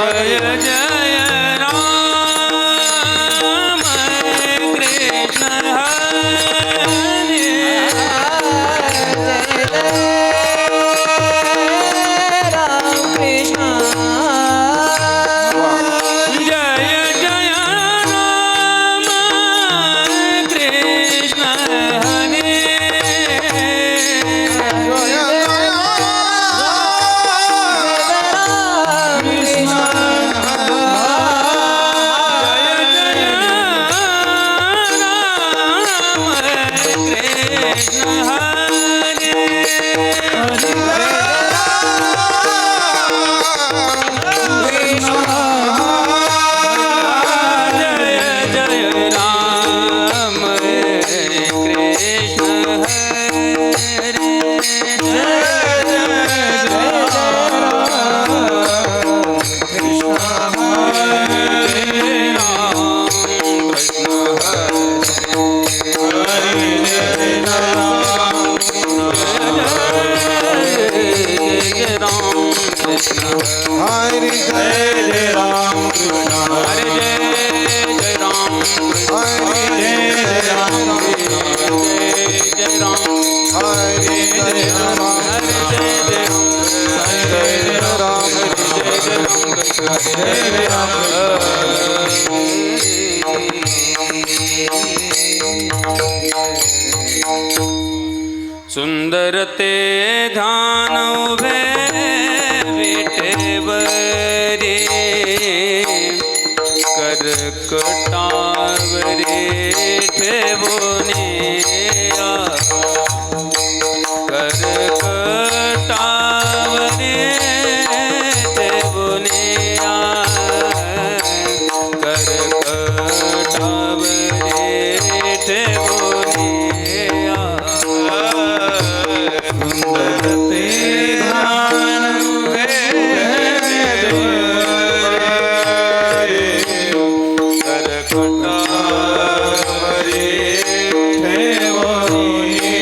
जय जय राम कृष्ण हरे हरे जय राम कृष्ण हरे जय राम हरे जय राम जय राम हरे जय राम सुंदर ते ध्यान उभे विठेवरे करकटावरे ठेवोने करकटावरे ठेवोने करकटावरे ठेवोने हरे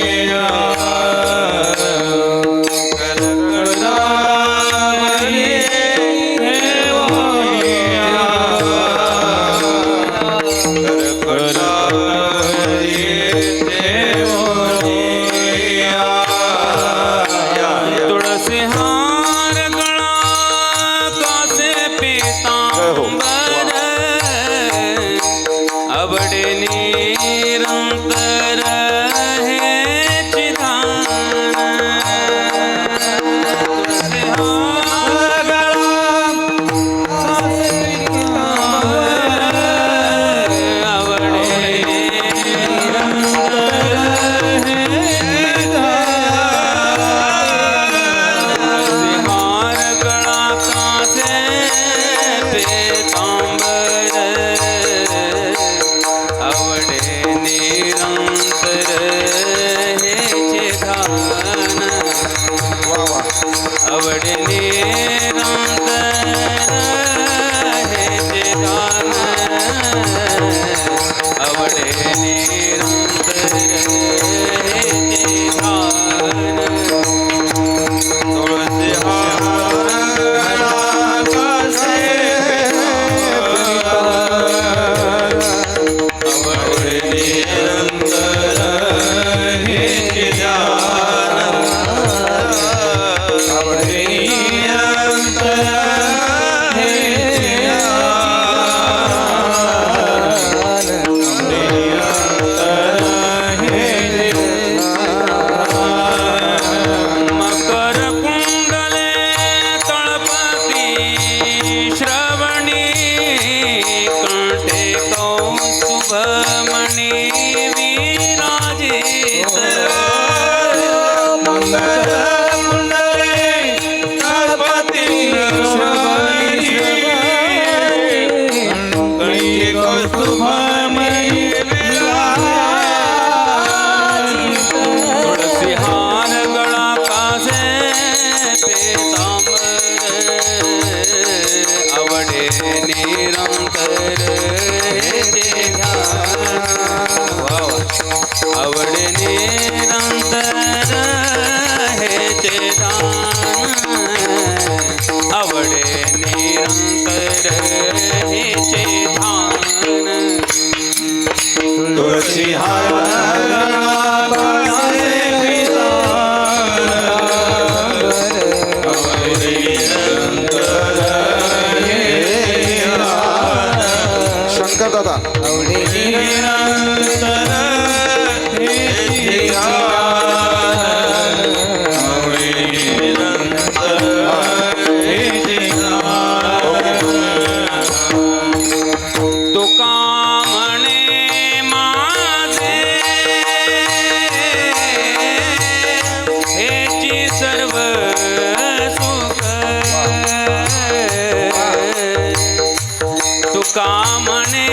कामने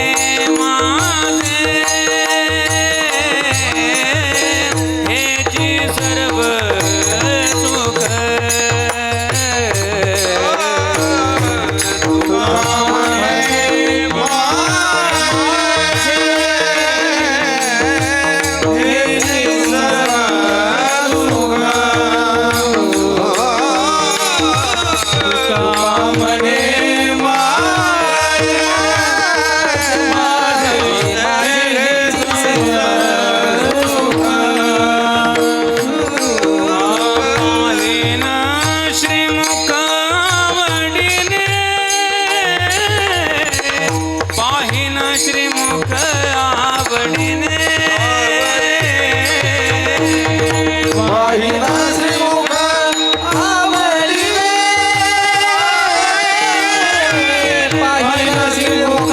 माझे हेची सर्व सुख श्रीमुख आवडीने पाहिला श्रीमुख आवडीने पाहिला श्रीमुख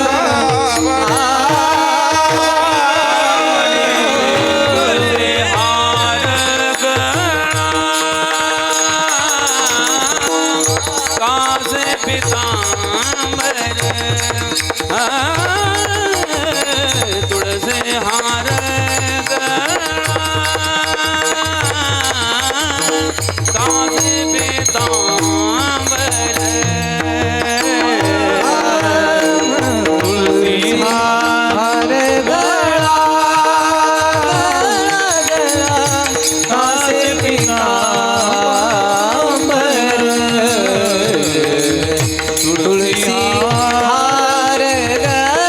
आवडीने हार गळा कासे पितांबर तुळसे हार गळा कासे पितांबर तुळसी हार गळा कासे पितांबर तुळसी हार गळा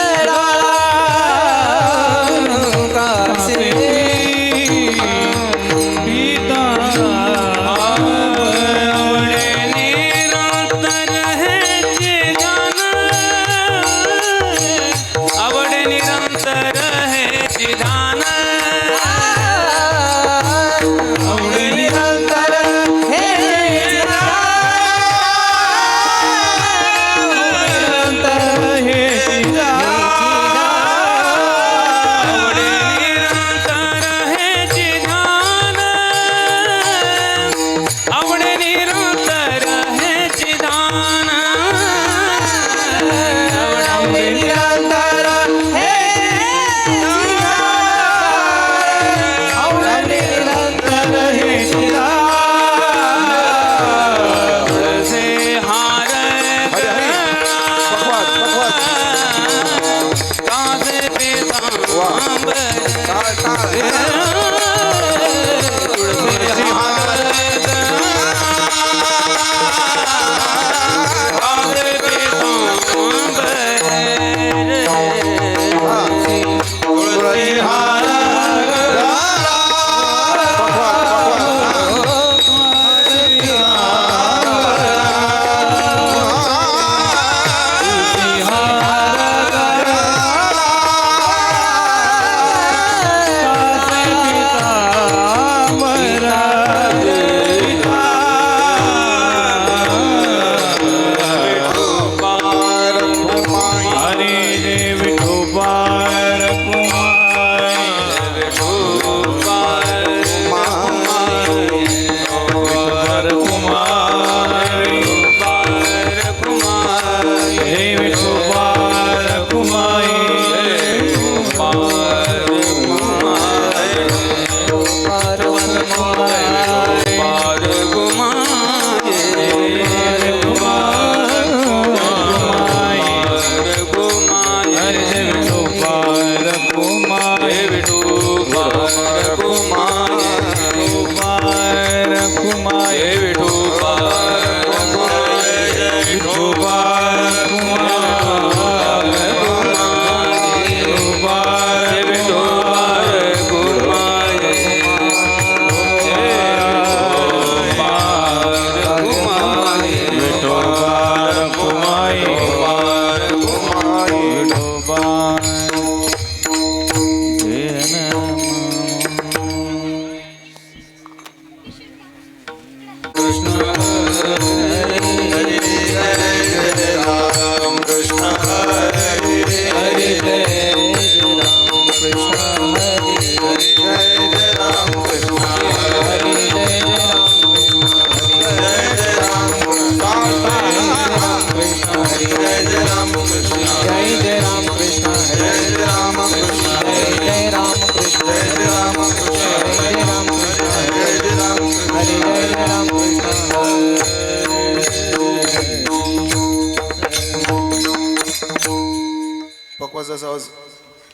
बापाचाच आवाज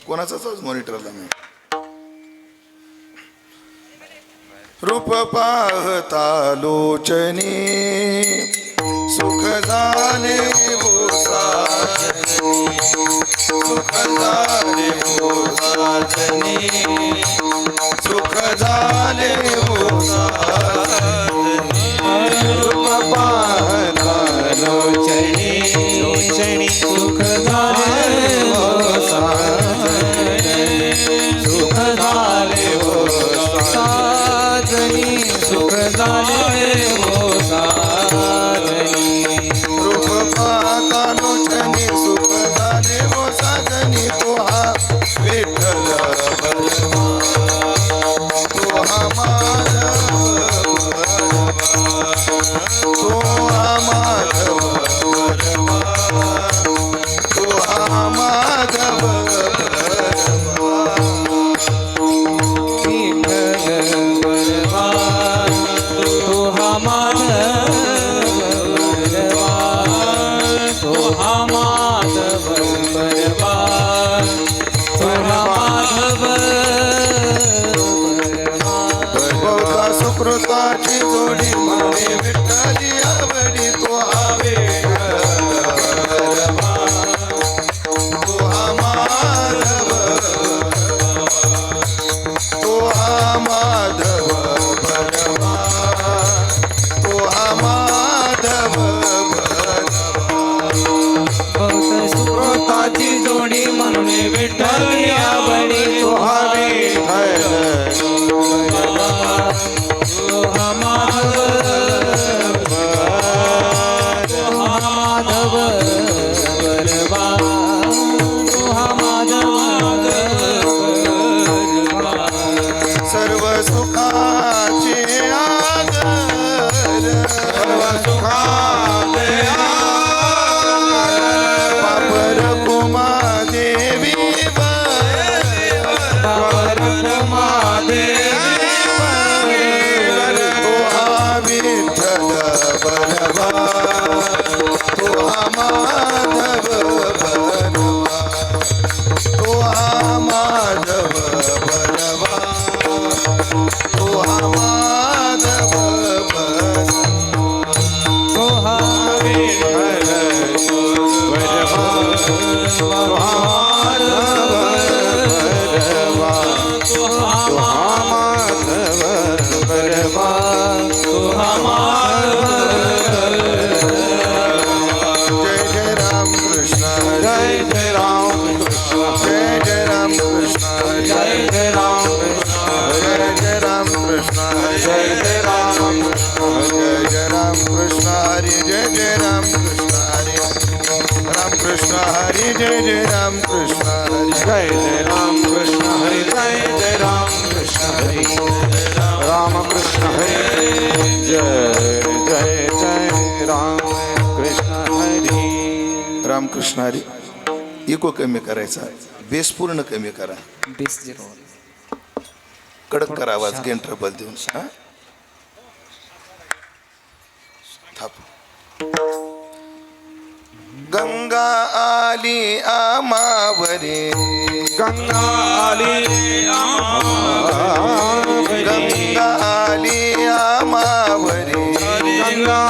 कोणाचाच आवाज मॉनिटरला नाही. रूप पाहता लोचनी सुख झाले हो साजनी, सुख झाले हो साजनी, सुख झाले हो साजनी. रूप पाहता लोचनी लोचनी सुख झाले हो साजनी, सुख झाले हो साजनी, सुख झाले हो साजनी. रूप पाहता लोचनी सुख झाले हो साजनी. तो हा विठ्ठल बलवा, तो हा माधव बलवा, तो हा माधव बलवा, तो हा माधव बलवा. बहुता सुकृताची जोडी म्हणे विठ्ठली आवडी. तो हा विठ्ठल बलवा, तो हा माधव बलवा, तो हा माधव बलवा, तो हा माधव बलवा. सुकृताची जोडी म्हणून विठ्ठल आवडी. तो हा विठ्ठल सर्व सुखाचे आधार, सर्व सुखाचे आधार. पापर कुमा देवी पापर कुमा देवी. तो हा विठ्ठल बलवा, तो हा माधव बलवा, तो हा माधव बलवा, तो हा माधव बलवा. तो हा विठ्ठल बलवा, तो हा माधव बलवा, तो हा माधव बलवा, तो हा माधव बलवा. जय जय राम कृष्ण जय जय राम कृष्ण, जय जय राम कृष्ण जय जय राम कृष्ण, जय जय राम कृष्ण जय जय राम कृष्ण, जय जय राम कृष्ण हरी, जय जय राम कृष्ण हरी, राम कृष्ण हरी, जय जय राम कृष्ण हरी, जय जय राम कृष्ण हरी, जय जय राम कृष्ण हरी, राम कृष्ण हरी, जय जय जय राम कृष्ण हरी. राम कृष्ण हरी. इको कमी करायचा, बेस पूर्ण कमी करा, कडक करा आवाज, गेन ट्रबल देऊन. हा थाप. गंगा आली आमावरे, गंगा आली आमावरे, गंगा आली आमावरे, गंगा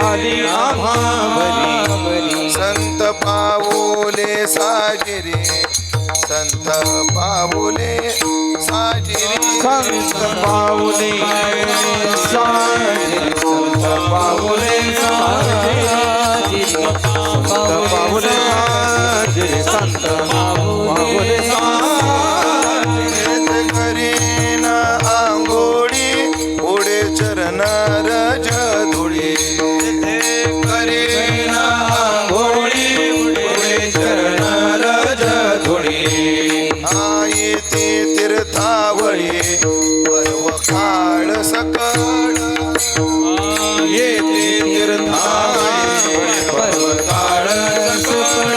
आली आमावरे. संत पाऊले साजिरे, संत पाऊले साजिरे, संत पाऊले साजिरे, संत पाऊले साजिरे, संत पाऊले साजिरे, संत पाऊले साजिरे. करीन आंघोळी पुढे चरण रज धुळी, करीन आंघोळी पुढे चरण रज धुळी. आई ती तीर्थावळी पर्व काळ सकळ, येते तीर्थावळी पर्व काळ सकळ,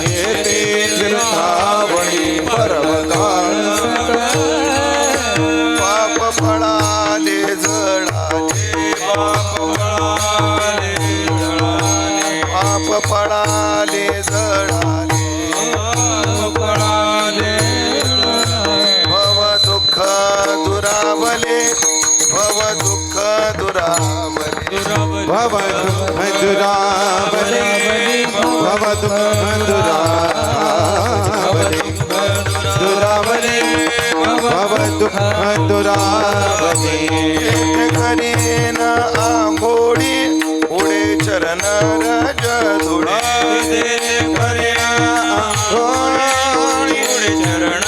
येते तीर्थावळी पर्व काळ सकळ. पाप फळाले जळाले, पाप फळाले जळाले, पाप फळाले जळाले, दुरावली भवतु दुरावली भवतु दुरावली दुरावली भवतु दुरावली करीन आंघोळी उडे चरण रज धुळे करे आंघोळी उडे चरण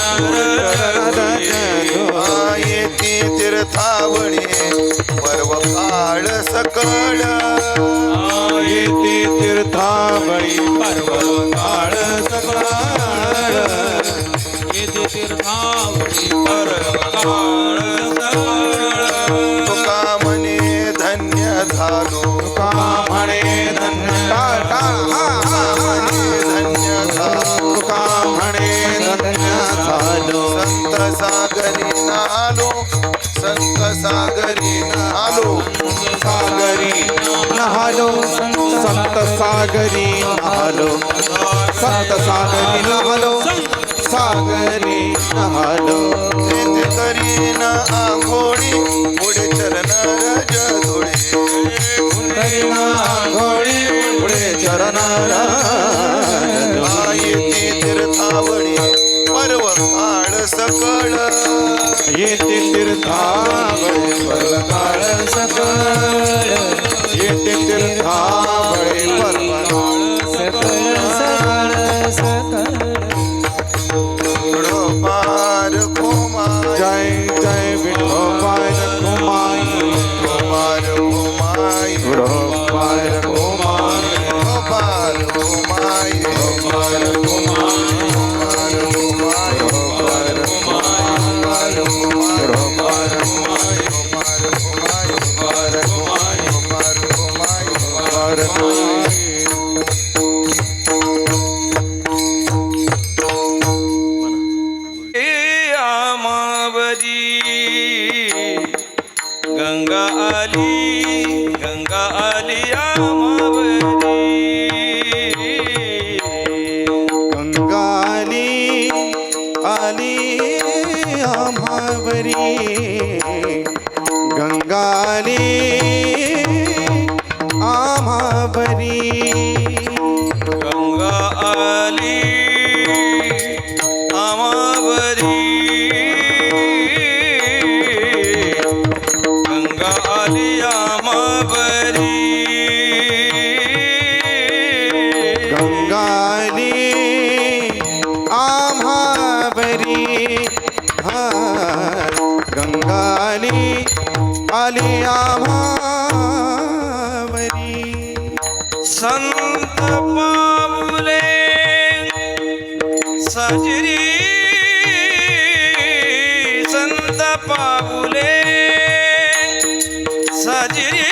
येती तीर्थावळी पर्व काळ सकळ येते तीर्थावळी पर्व काळ सकळ येते तीर्थावळी पर्व काळ सकळ तुका म्हणे धन्य झालो तुका म्हणे धन्य धन्य झालो तुका म्हणे धन्य झालो संत सागरी नालो संत सागरी नालो सागरी नहालो संत सागरी नहालो संत सागरी नहालो सागरी नहालो तेथे करीन आंघोळी पुढे चरण रज धुळे घोडी पुढे चरण येते तीर्थावळी पर्व काळ सकळ येते तीर्थावळे पर्वकाळ सकळ येते तीर्थावळे पर्वकाळ सकळ सकळ पार खोमाय जय जय विठोबाय कुमाई पार खोमाय विठोबाय कुमाई पार खोमाय पार कुमार पार खोमाय पार कुमार पार खोमाय पार कुमार पार खोमाय पार कुमार पार खोमाय आमावरी गंगा आली आमावरी गंगाली आली आम्हावरी गंगाली आम्हावरी गंगा आली आमावरी गंगा आली आमावरी गंगाली आम्हावरी हा गंगाली आली आम्हावरी संत पाऊले साजरी संत पाऊले साजरी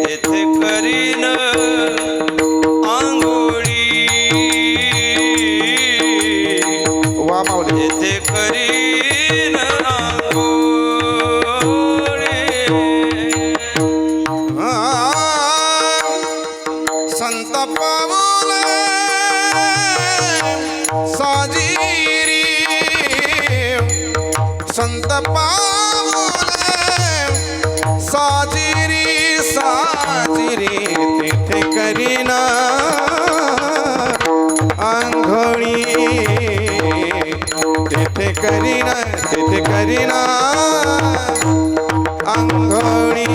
येथे करीन आंघोळी वा माऊली येथे करीन आंघोळी संत पाऊले साजिरी संत पाऊले साजिरी साजिरी तिथे करीना आंघोळी तिथे करीना आंघोळी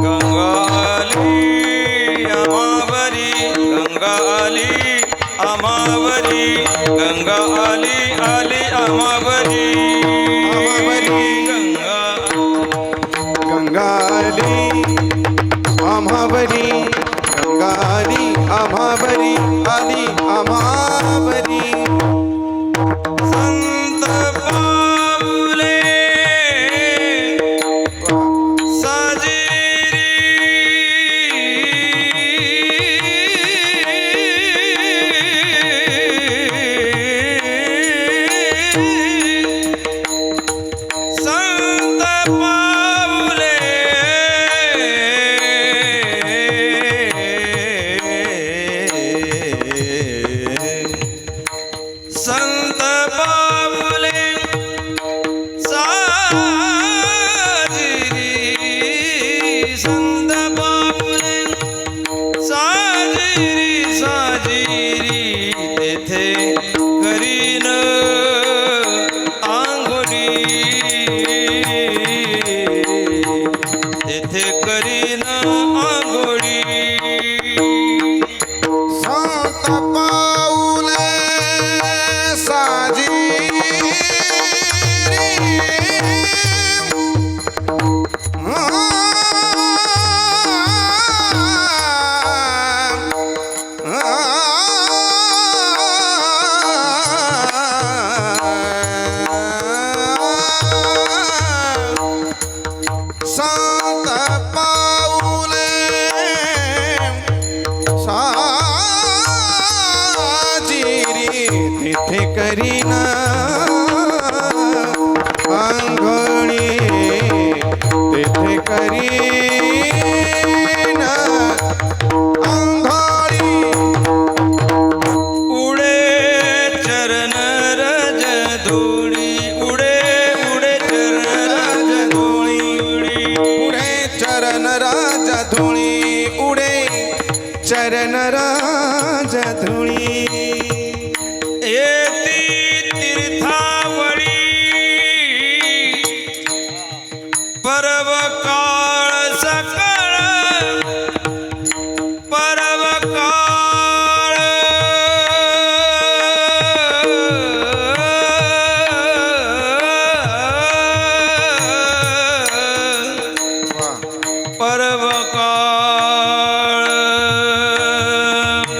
गंगा आली आमावरी गंगा आली आमावरी गंगा आली आमावरी गंगा गंगाली आम्हावरी गंगाली आम्हावरी आली आम्हावरी संत पाऊले संत पाऊले करीन आंघोळी तेथे करीन आंघोळी उडे चरण रज धुळी उडे उडे चरण रज धुळी उडे चरण राज धुळी उडे चरण राज धुळी येती तीर्थावळी परव काळ सकळ परव काळ परव काळ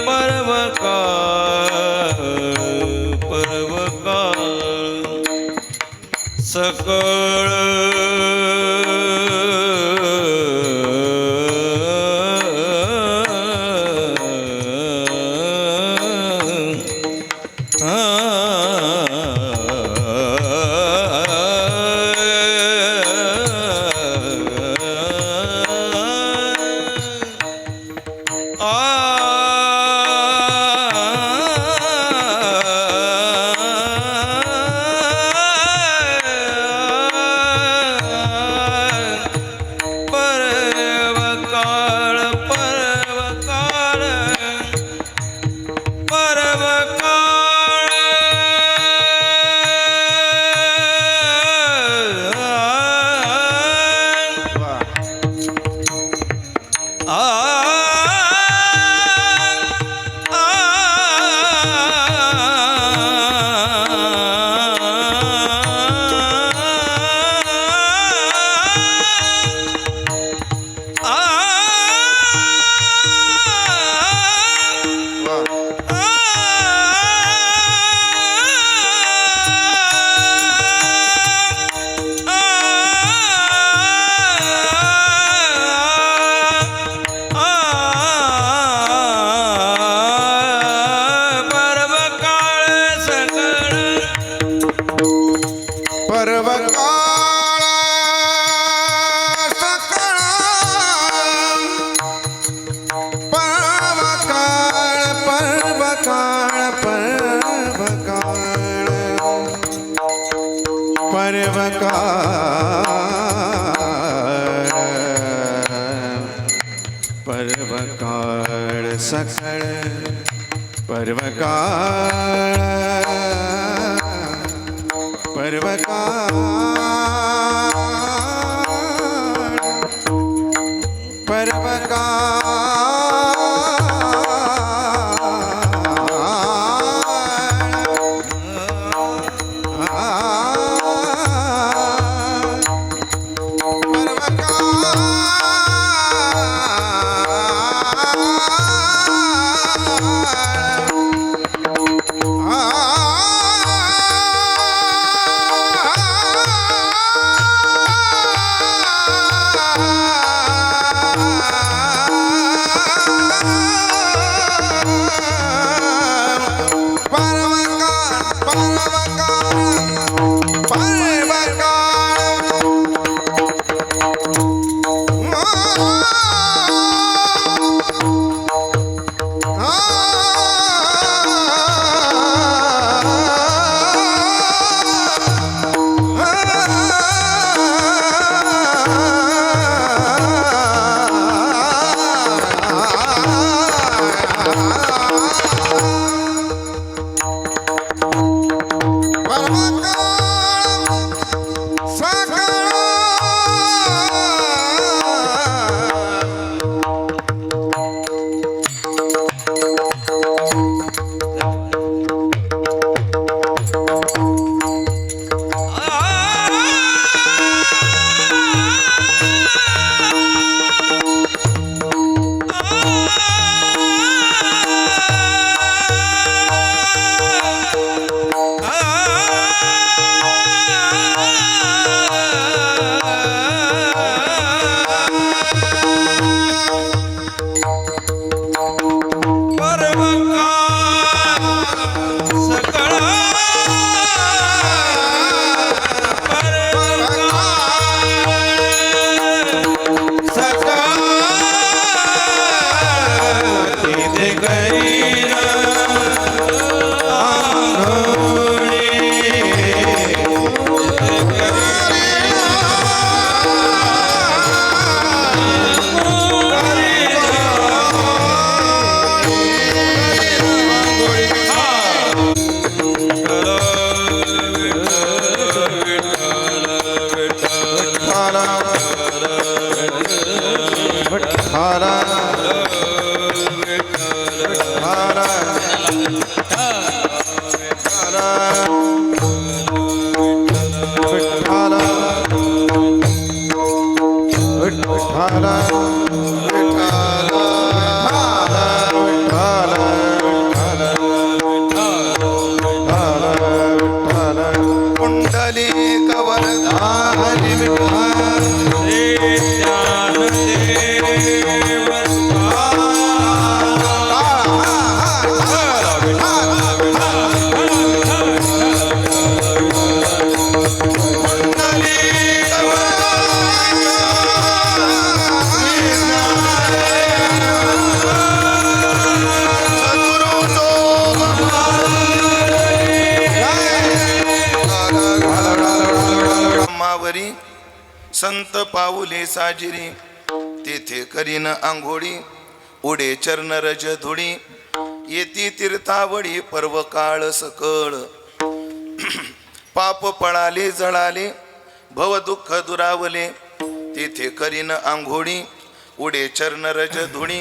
परव काळ परव काळ सकळ पर्वकाळ सकळ पर्वकाळ पर्वकाळ कुंडली कवरधारी विठ्ठल श्री ज्ञानदेव ब्रह्मावरी संत पाऊले साजिरी तेथे करीन आंघोळी उडे चरण रज धुळी येती तीर्थावळी पर्व काळ सकळ पाप पळाले जळाले भव दुःख दुरावले तेथे करीन आंघोळी उडे चरण रज धुळी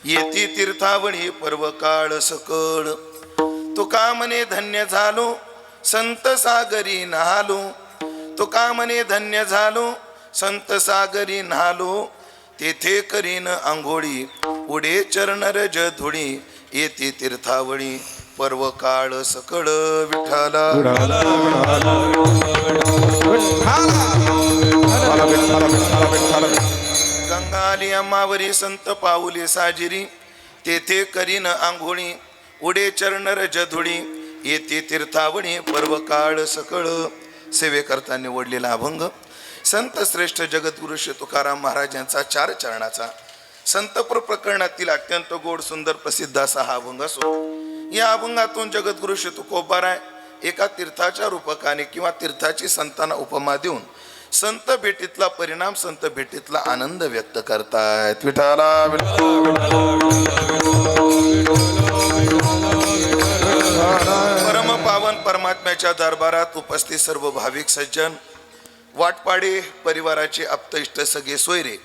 येती तीर्थावळी पर्व काळ सकळ तुका म्हणे धन्य झालो संत सागरी नहालो तुका म्हणे धन्य झालो संत सागरी नहालो तेथे करीन आंघोळी उडे चरण रज धुळी येती तीर्थावळी पर्व काळ सकळ विठ्ठला गंगाली अम्मावरी संत पाऊले साजिरी तेथे करीन आंघोळी उडे चरण रज धुळी येते तीर्थावळी पर्व काळ सकळ सेवेकरता निवडलेला अभंग संत श्रेष्ठ जगद्गुरु श्री तुकाराम महाराजांचा 4 चरणाचा संतपूर प्रकरणातील अत्यंत गोड सुंदर प्रसिद्ध असा हा अभंग असो. या अभंगातून जगद्गुरु श्री तुकोबाराय एका तीर्थाच्या रूपकाने किंवा तीर्थाची संतांना उपमा देऊन संत भेटीतला परिणाम संत भेटीतला आनंद व्यक्त करतायत. विठाला परम पावन परमात्म्याच्या दरबारात उपस्थित सर्व भाविक सज्जन वाटपाडे परिवाराचे आप्त इष्ट सगळे सोयरे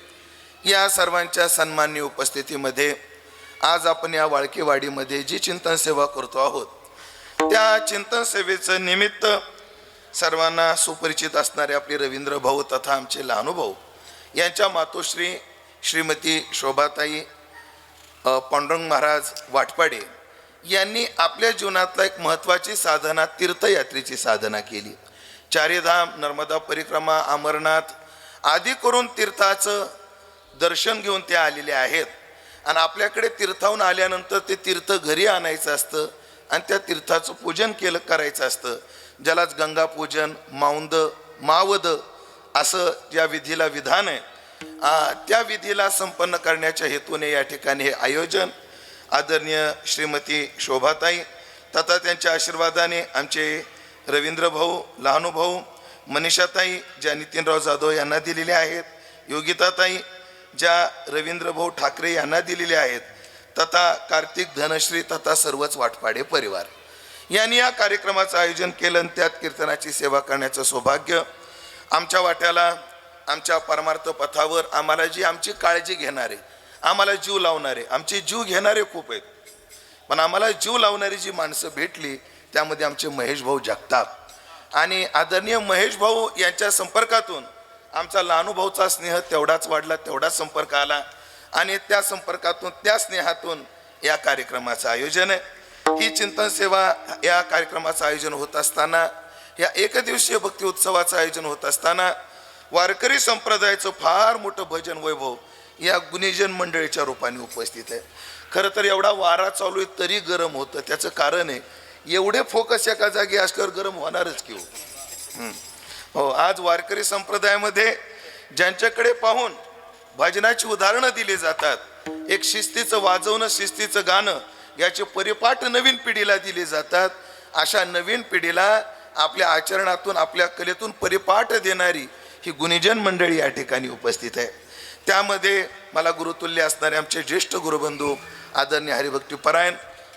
या सर्वांच्या सन्मान्य उपस्थितीमध्ये आज आपण या वाळकेवाडीमध्ये जी चिंतन सेवा करतो आहोत त्या चिंतन सेवेचं निमित्त सर्वांना सुपरिचित असणारे आपले रवींद्र भाऊ तथा आमचे लहानुभाऊ यांच्या मातोश्री श्रीमती शोभाताई पांडुरंग महाराज वाटपाडे यांनी आपल्या जीवनातला एक महत्त्वाची साधना तीर्थयात्रेची साधना केली. चारीधाम नर्मदा परिक्रमा अमरनाथ आदी करून तीर्थाचं दर्शन घेऊन ते आलेले आहेत आणि आपल्याकडे तीर्थाहून आल्यानंतर ते तीर्थ घरी आणायचं असतं आणि त्या तीर्थाचं पूजन करायचं असतं. ज्यालाच गंगा पूजन माऊंद मावद असं ज्या विधीला विधान आहे त्या विधीला संपन्न करण्याच्या हेतूने या ठिकाणी हे आयोजन आदरणीय श्रीमती शोभाताई तथा त्यांच्या आशीर्वादाने आमचे रवींद्र भाऊ लहानुभाऊ मनीषाताई ज्या नितीनराव जाधव यांना दिलेले आहेत, योगिताताई ज्या रवींद्र भाऊ ठाकरे यांना दिलेले आहेत तथा कार्तिक धनश्री तथा सर्वच वाटपाडे परिवार यांनी या कार्यक्रमाचं आयोजन केलं आणि त्यात कीर्तनाची सेवा करण्याचं सौभाग्य आमच्या वाट्याला आमच्या परमार्थ पथावर आम्हाला जी आमची काळजी घेणारे आम्हाला जीव लावणारे आमचे जीव घेणारे खूप आहेत पण आम्हाला जीव लावणारी जी माणसं भेटली त्यामध्ये आमचे महेश भाऊ जगताप आणि आदरणीय महेश भाऊ यांच्या संपर्कातून आमचा लहानुभाऊचा स्नेह तेवढाच वाढला तेवढाच संपर्क आला आणि त्या संपर्कातून त्या स्नेहातून या कार्यक्रमाचं आयोजन आहे. ही चिंतन सेवा या कार्यक्रमाचं आयोजन होत असताना या एकदिवसीय भक्ती उत्सवाचं आयोजन होत असताना वारकरी संप्रदायाचं फार मोठं भजन वैभव या गुणीजन मंडळीच्या रूपाने उपस्थित आहे. खरं तर एवढा वारा चालू आहे तरी गरम होतं त्याचं कारण आहे एवढे फोकस एका जागी असल्यावर गरम होणारच की हो. आज वारकरी संप्रदायामध्ये ज्यांच्याकडे पाहून भजनाची उदाहरणं दिली जातात एक शिस्तीचं वाजवणं शिस्तीचं गाणं याचे परिपाठ नवीन पिढीला दिले जातात. अशा नवीन पिढीला आपल्या आचरणातून आपल्या कलेतून परिपाठ देणारी ही गुणीजन मंडळी या ठिकाणी उपस्थित आहे. त्यामध्ये मला गुरुतुल्य असणारे आमचे ज्येष्ठ गुरुबंधू आदरणीय हरिभक्ती परायण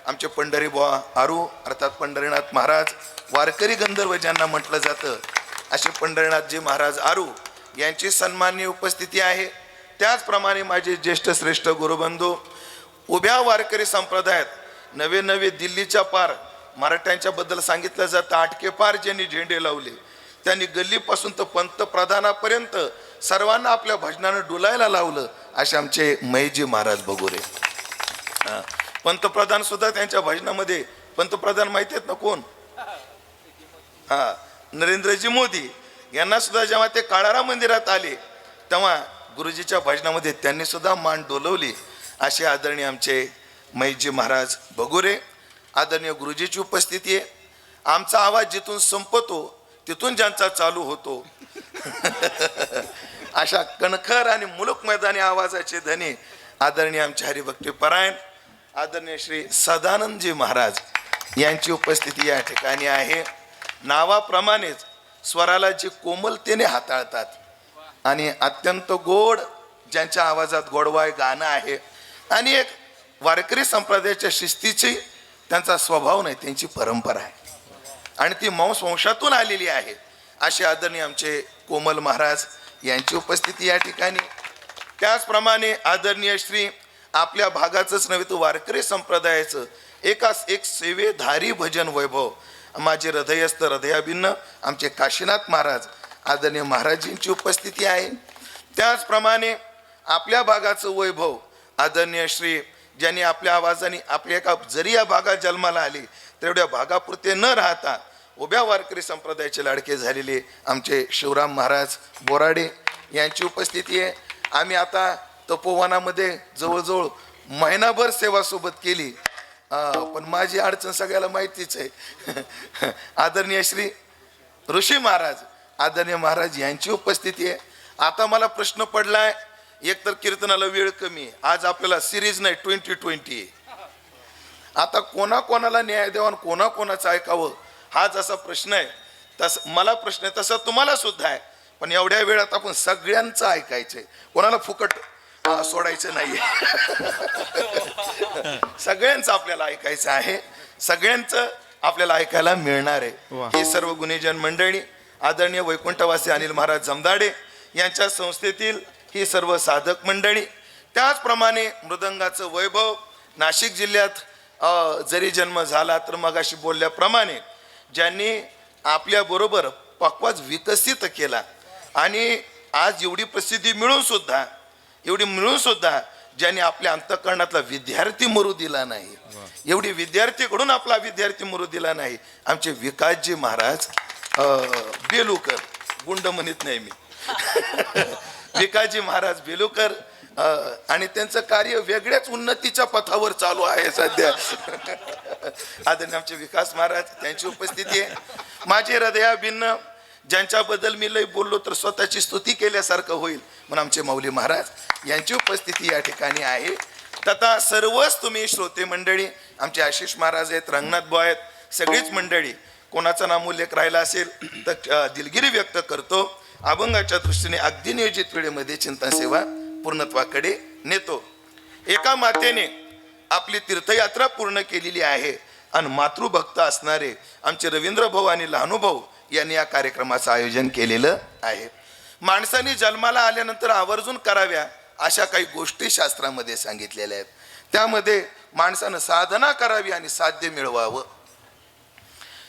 आमचे पंढरी बुवा आरू अर्थात पंढरीनाथ महाराज वारकरी गंधर्व ज्यांना म्हटलं जातं असे पंढरीनाथजी महाराज आरू यांची सन्माननीय उपस्थिती आहे. त्याचप्रमाणे माझे ज्येष्ठ श्रेष्ठ गुरुबंधू उभ्या वारकरी संप्रदायात नवे नवे दिल्लीच्या पार मराठ्यांच्या बद्दल सांगितलं जातं, आटके पार ज्यांनी झेंडे लावले त्यांनी गल्लीपासून तर पंतप्रधानापर्यंत सर्वांना आपल्या भजनानं डुलायला लावलं, असे आमचे महेशजी महाराज बगोरे. पंतप्रधान सुद्धा त्यांच्या भजनामध्ये, पंतप्रधान माहिती आहेत ना कोण? नरेंद्रजी मोदी यांना सुद्धा जेव्हा ते काळारा मंदिरात आले तेव्हा गुरुजीच्या भजनामध्ये त्यांनी सुद्धा मान डोलवली. असे आदरणीय आमचे महेशजी महाराज बगोरे. आदरणीय गुरुजीची उपस्थिती आहे. आमचा आवाज जिथून संपतो तिथून ज्यांचा चालू होतो अशा कणखर आणि मुलुक मैदानी आवाजाचे धनी आदरणीय आमचे हरिभक्ती परायण आदरणीय श्री सदानंदजी महाराज यांची उपस्थिती या ठिकाणी आहे. नावाप्रमाणेच स्वराला जे कोमलतेने हाताळतात आणि अत्यंत गोड ज्यांच्या आवाजात गोडवाय गाणं आहे आणि एक वारकरी संप्रदायाच्या शिस्तीची त्यांचा स्वभाव नाही, त्यांची परंपरा आहे आणि ती वंशातून आलेली आहे. असे आदरणीय आमचे कोमल महाराज यांची उपस्थिती या ठिकाणी. त्याचप्रमाणे आदरणीय श्री आपल्या भागाचंच नव्हे तर वारकरी संप्रदायाचं एक सेवेधारी भजन वैभव माझे हृदयस्थ हृदयाभिन्न आमचे काशीनाथ महाराज आदरणीय महाराजींची उपस्थिती आहे. त्याचप्रमाणे आपल्या भागाचं वैभव आदरणीय श्री ज्यांनी आपल्या आवाजाने आपल्या एका जरी या भागात जन्माला आले तेवढ्या भागापुरते न राहता उभ्या वारकरी संप्रदायाचे लाडके झालेले आमचे शिवराम महाराज बोराडे यांची उपस्थिती आहे. आम्ही आता तपोवनामध्ये जवळजवळ महिनाभर सेवा सोबत केली, पण माझी अडचण सगळ्याला माहितीच आहे. आदरणीय श्री ऋषी महाराज आदरणीय महाराज यांची उपस्थिती आहे. आता मला प्रश्न पडलाय, एक तर कीर्तनाला वेळ कमी आहे, आज आपल्याला सिरीज नाही 2020 आहे. आता कोणाकोणाला न्याय द्यावा आणि कोणाकोणाचं ऐकावं हा जसा प्रश्न आहे तसं मला प्रश्न आहे तसा तुम्हाला सुद्धा आहे. पण एवढ्या वेळात आपण सगळ्यांचं ऐकायचंय, कोणाला फुकट सोडायचं नाहीये. सगळ्यांचं आपल्याला ऐकायचं आहे, सगळ्यांचं आपल्याला ऐकायला मिळणार आहे. ही सर्व गुणीजन मंडळी आदरणीय वैकुंठवासी अनिल महाराज जमदाडे यांच्या संस्थेतील ही सर्व साधक मंडळी. त्याचप्रमाणे मृदंगाचं वैभव नाशिक जिल्ह्यात जरी जन्म झाला तर मगाशी बोलल्याप्रमाणे ज्यांनी आपल्याबरोबर पक्वाज विकसित केला आणि आज एवढी प्रसिद्धी मिळून सुद्धा ज्यांनी आपल्या अंतःकरणातला विद्यार्थी मरू दिला नाही, एवढी विद्यार्थीकडून आपला विद्यार्थी मरू दिला नाही, आमचे विकासजी महाराज बेलुकर, गुंड म्हणत नाही मी, विकासजी महाराज बेलुकर, आणि त्यांचं कार्य वेगळ्याच उन्नतीच्या पथावर चालू आहे सध्या. आदरणीय आमचे विकास महाराज त्यांची उपस्थिती आहे. माझे हृदयाभिन्न ज्यांच्याबद्दल मी लय बोललो तर स्वतःची स्तुती केल्यासारखं होईल म्हणून आमचे मौली महाराज यांची उपस्थिती या ठिकाणी आहे. तथा सर्वच तुम्ही श्रोते मंडळी, आमचे आशिष महाराज आहेत, रंगनाथ बुवा आहेत, सगळीच मंडळी, कोणाचा नामोल्लेख राहिला असेल तर दिलगिरी व्यक्त करतो. अभंगाच्या दृष्टीने अगदी नियोजित वेळेमध्ये चिंतन सेवा पूर्णत्वाकडे नेतो. एका मातेने आपली तीर्थयात्रा पूर्ण केलेली आहे आणि मातृभक्त असणारे आमचे रवींद्र भाऊ आणि लहानू भाऊ यांनी या कार्यक्रमाचं आयोजन केलेलं आहे. माणसाने जन्माला आल्यानंतर आवर्जून कराव्या अशा काही गोष्टी शास्त्रामध्ये सांगितलेल्या आहेत. त्यामध्ये माणसानं साधना करावी आणि साध्य मिळवावं.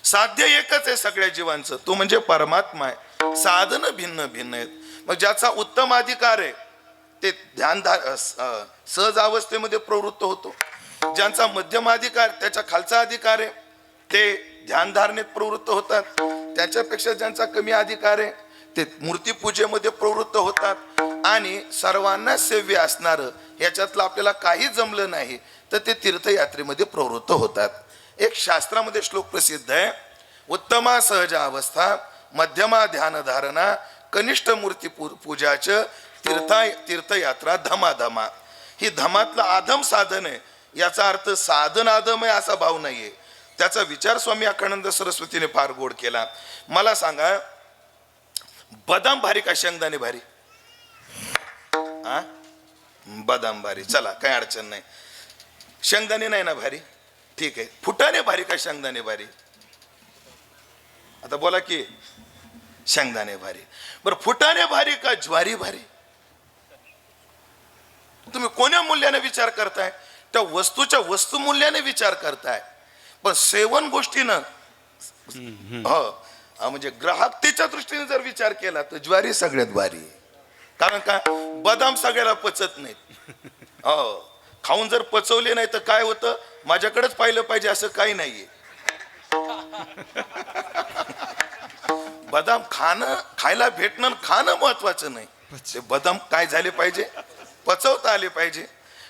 साध्य एकच आहे सगळ्या जीवांचं, तो म्हणजे परमात्मा आहे. साधनं भिन्न भिन्न आहेत. मग ज्याचा उत्तम अधिकार आहे ते सहज अवस्थेमध्ये प्रवृत्त होतो. ज्यांचा मध्यम अधिकार, त्याच्या खालचा अधिकार आहे ते ध्यानधारणेत प्रवृत्त होतात. त्याच्यापेक्षा ज्यांचा कमी अधिकार आहे ते मूर्तीपूजेमध्ये प्रवृत्त होतात. आणि सर्वांना सेव्य असणारं याच्यातलं आपल्याला काही जमलं नाही तर ते तीर्थयात्रेमध्ये प्रवृत्त होतात. एक शास्त्रामध्ये श्लोक प्रसिद्ध आहे, उत्तमा सहज अवस्था मध्यमा ध्यानधारणा कनिष्ठ मूर्ती पूजाचं तीर्थयात्रा धमाधमा. ही धमातलं आधम साधन आहे. याचा अर्थ साधन आधम आहे असा भाव नाहीये. त्याचा विचार स्वामी अखंडानंद सरस्वतीने फार गोड केला. मला सांगा, बदाम भारी का शेंगदाणे भारी? बदाम भारी, चला काही अडचण नाही. शेंगदाणे नाही ना भारी? ठीक आहे. फुटाणे भारी का शेंगदाणे भारी? आता बोला की शेंगदाणे भारी. बरं, फुटाणे भारी का ज्वारी भारी? तुम्ही कोण्या मूल्याने विचार करताय? त्या वस्तूच्या वस्तुमूल्याने विचार करताय. पण सेवन गोष्टीनं म्हणजे ग्राहकतेच्या दृष्टीने जर विचार केला तर ज्वारी सगळ्यात भारी आहे. कारण का, बदाम सगळ्याला पचत नाहीत. खाऊन जर पचवले नाही तर काय होतं, माझ्याकडेच पाहिलं पाहिजे असं काही नाहीये. बदाम खायला भेटणं, खाणं महत्वाचं नाही, ते बदाम काय झाले पाहिजे, पचवता आले पाहिजे.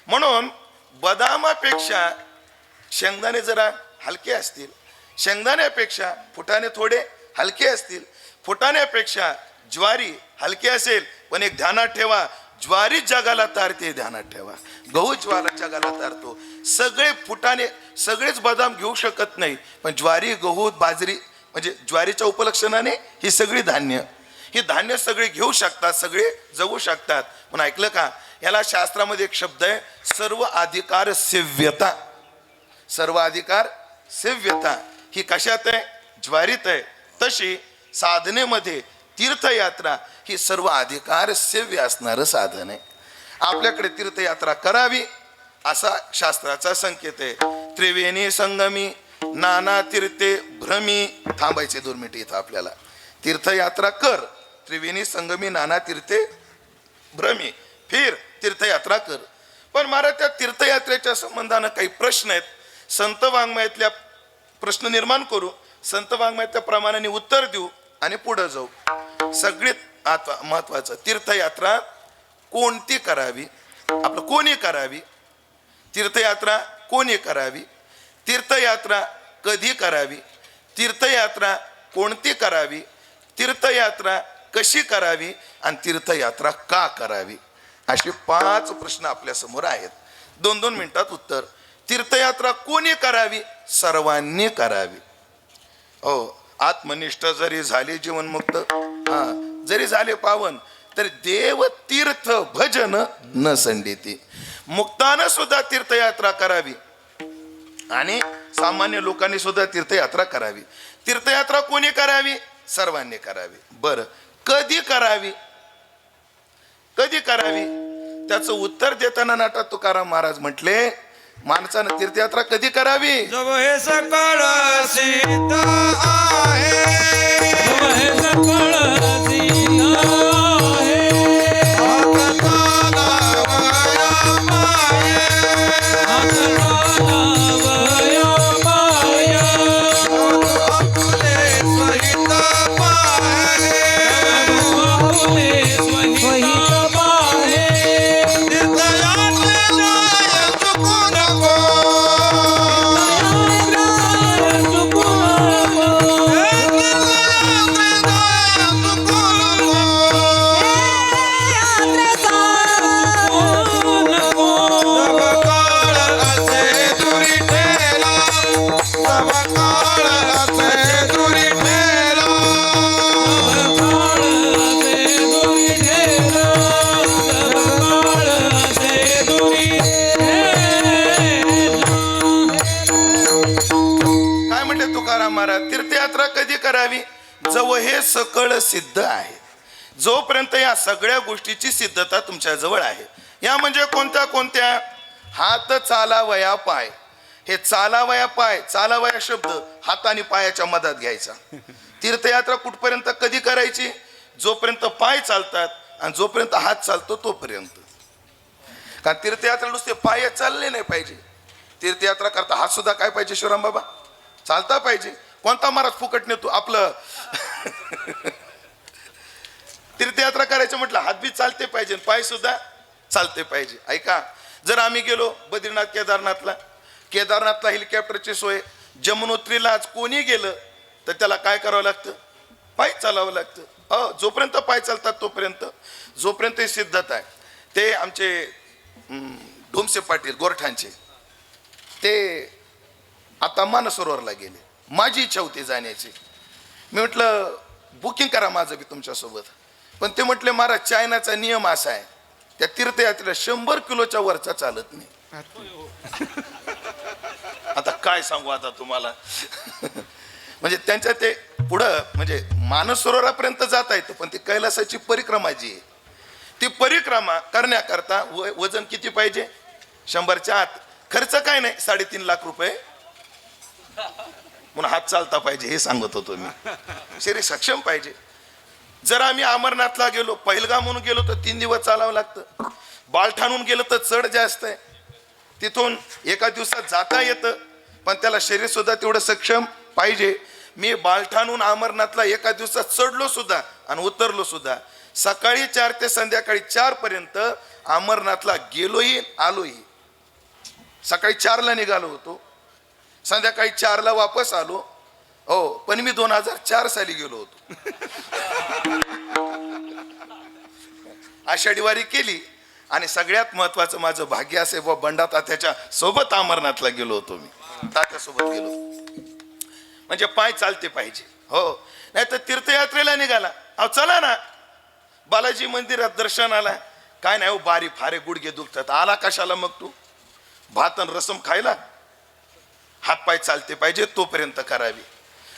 म्हणून बदामापेक्षा शेंगदाणे जरा हलके असतील, शेंगदाण्यापेक्षा फुटाणे थोडे हलके असतील, फुटाण्यापेक्षा ज्वारी हलके असेल. पण एक ध्यानात ठेवा, ज्वारी जगाला तारते, ध्यानात ठेवा. गहू ज्वाला जगाला तारतो. सगळे फुटाणे, सगळेच बदाम घेऊ शकत नाही, पण ज्वारी, गहू, बाजरी म्हणजे ज्वारीच्या उपलक्षणाने ही सगळी धान्य, ही धान्य सगळे घेऊ शकतात, सगळे जगू शकतात. पण ऐकलं का, याला शास्त्रामध्ये एक शब्द आहे, सर्व अधिकार सेव्यता. सर्व अधिकार सेव्यता ही कशात आहे? ज्वारीत आहे. तशी साधनेमध्ये तीर्थयात्रा ही सर्व अधिकार सेव्य असणारं साधन आहे. आपल्याकडे तीर्थयात्रा करावी असा शास्त्राचा संकेत आहे. त्रिवेणी संगमी नाना तीर्थे भ्रमी. थांबायचे 2 मिनिटं इथं आपल्याला. तीर्थयात्रा कर, त्रिवेणी संगमी नाना तीर्थे भ्रमी, फिर तीर्थयात्रा कर. पण महाराज, त्या तीर्थयात्रेच्या संबंधानं काही प्रश्न आहेत. संत वाङ्मयातल्या प्रश्न निर्माण करू, संत वाङ्मयातल्या प्रमाणाने उत्तर देऊ आणि पुढे जाऊ. सगळ्यात महत्वाचं, तीर्थयात्रा कोणती करावी, आपलं कोणी करावी, तीर्थयात्रा कोणी करावी, तीर्थयात्रा कधी करावी, तीर्थयात्रा कोणती करावी, तीर्थयात्रा कशी करावी आणि तीर्थयात्रा का करावी, असे 5 प्रश्न आपल्या समोर आहेत. 2-2 मिनिटात उत्तर. तीर्थयात्रा कोणी करावी? सर्वांनी करावी. आत्मनिष्ठ जरी झाले जीवनमुक्त, जरी झाले पावन, तरी देव तीर्थ भजन न संडेती. मुक्तानं सुद्धा तीर्थयात्रा करावी आणि सामान्य लोकांनी सुद्धा तीर्थयात्रा करावी. तीर्थयात्रा कोणी करावी? सर्वांनी करावी. बरं, कधी करावी? कधी करावी त्याचं उत्तर देताना नाटा तुकाराम महाराज म्हटले, माणसानं तीर्थयात्रा कधी करावी? जब हे सकळ सीता आहे, जब हे सकळ सीता आहे, हात लावाया माये, हात लावाया माया, आपुले सहित पाहे, आपुले सहित पाहे. तीर्थयात्रे जाय चुकू नको, काय म्हणते तुकाराम महाराज? तीर्थयात्रा कधी करावी? जवळ हे सकळ सिद्ध आहे, जोपर्यंत या सगळ्या गोष्टीची सिद्धता तुमच्या जवळ आहे. या म्हणजे कोणत्या कोणत्या? हात, चालावया, पाय. हे चालावया पाय, चालावया शब्द हात आणि पायाच्या मधात घ्यायचा. तीर्थयात्रा कुठपर्यंत कधी करायची? जोपर्यंत पाय चालतात आणि जोपर्यंत हात चालतो तोपर्यंत. कारण तीर्थयात्रा नुसते पाय चालले नाही पाहिजे, तीर्थयात्रा करता हात सुद्धा काय पाहिजे शिवराम बाबा? चालता पाहिजे. कोणता महाराज फुकट नेतो आपलं? तीर्थयात्रा करायचं म्हटलं हात बी चालते पाहिजे, पाय सुद्धा चालते पाहिजे. ऐका, जर आम्ही गेलो बद्रीनाथ केदारनाथला हेलिकॉप्टरची सोय, जमुनोत्रीला आज कोणी गेलं तर त्याला काय करावं लागतं? पाय चालावं लागतं. जोपर्यंत पाय चालतात तोपर्यंत, जोपर्यंत ही सिद्धता आहे. ते आमचे ढोमसे पाटील गोरठांचे, ते आता मानसरोवरला गेले. माझी इच्छा होती जाण्याची. मी म्हटलं बुकिंग करा माझं बी तुमच्यासोबत. पण ते म्हटले महाराज चायनाचा नियम असा आहे, त्या तीर्थयात्रेला 100 किलोच्या वरचा चालत नाही. आता काय सांगू आता तुम्हाला. म्हणजे त्यांच्या ते पुढं म्हणजे मानस सरोवरापर्यंत जाता येतं, पण ती कैलासाची परिक्रमा जी आहे ती परिक्रमा करण्याकरता वजन किती पाहिजे? 100च्या आत. खर्च काय नाही, 3.5 लाख रुपये. म्हणून हात चालता पाहिजे हे सांगत होतो मी. शरीर सक्षम पाहिजे. जर आम्ही अमरनाथला गेलो, पहिलगाम म्हणून गेलो तर 3 दिवस चालावं लागतं. बालठाणून गेलो तर चढ जास्त आहे. तिथून एका दिवसात जाता येतं, पण त्याला शरीर सुद्धा तेवढं सक्षम पाहिजे. मी बालठाणून अमरनाथला एका दिवसात चढलो सुद्धा आणि उतरलो सुद्धा. सकाळी 4 ते संध्याकाळी 4 पर्यंत अमरनाथला गेलोही आलोही. सकाळी 4ला निघालो होतो, संध्याकाळी 4ला वापस आलो. हो, पण मी 2004 साली गेलो होतो. आषाढी वारी केली आणि सगळ्यात महत्वाचं माझं भाग्य असे व बंडा तात्याच्या सोबत अमरनाथला गेलो होतो. मी तात्यासोबत गेलो, म्हणजे पाय चालते पाहिजे. हो, नाही तर तीर्थयात्रेला निघाला, अहो चला ना बालाजी मंदिरात दर्शनाला. काय नाही हो, बारी फारे गुडघे दुखतात. आला कशाला मग तू? भात आणि रसम खायला? हातपाय चालते पाहिजे तोपर्यंत करावी.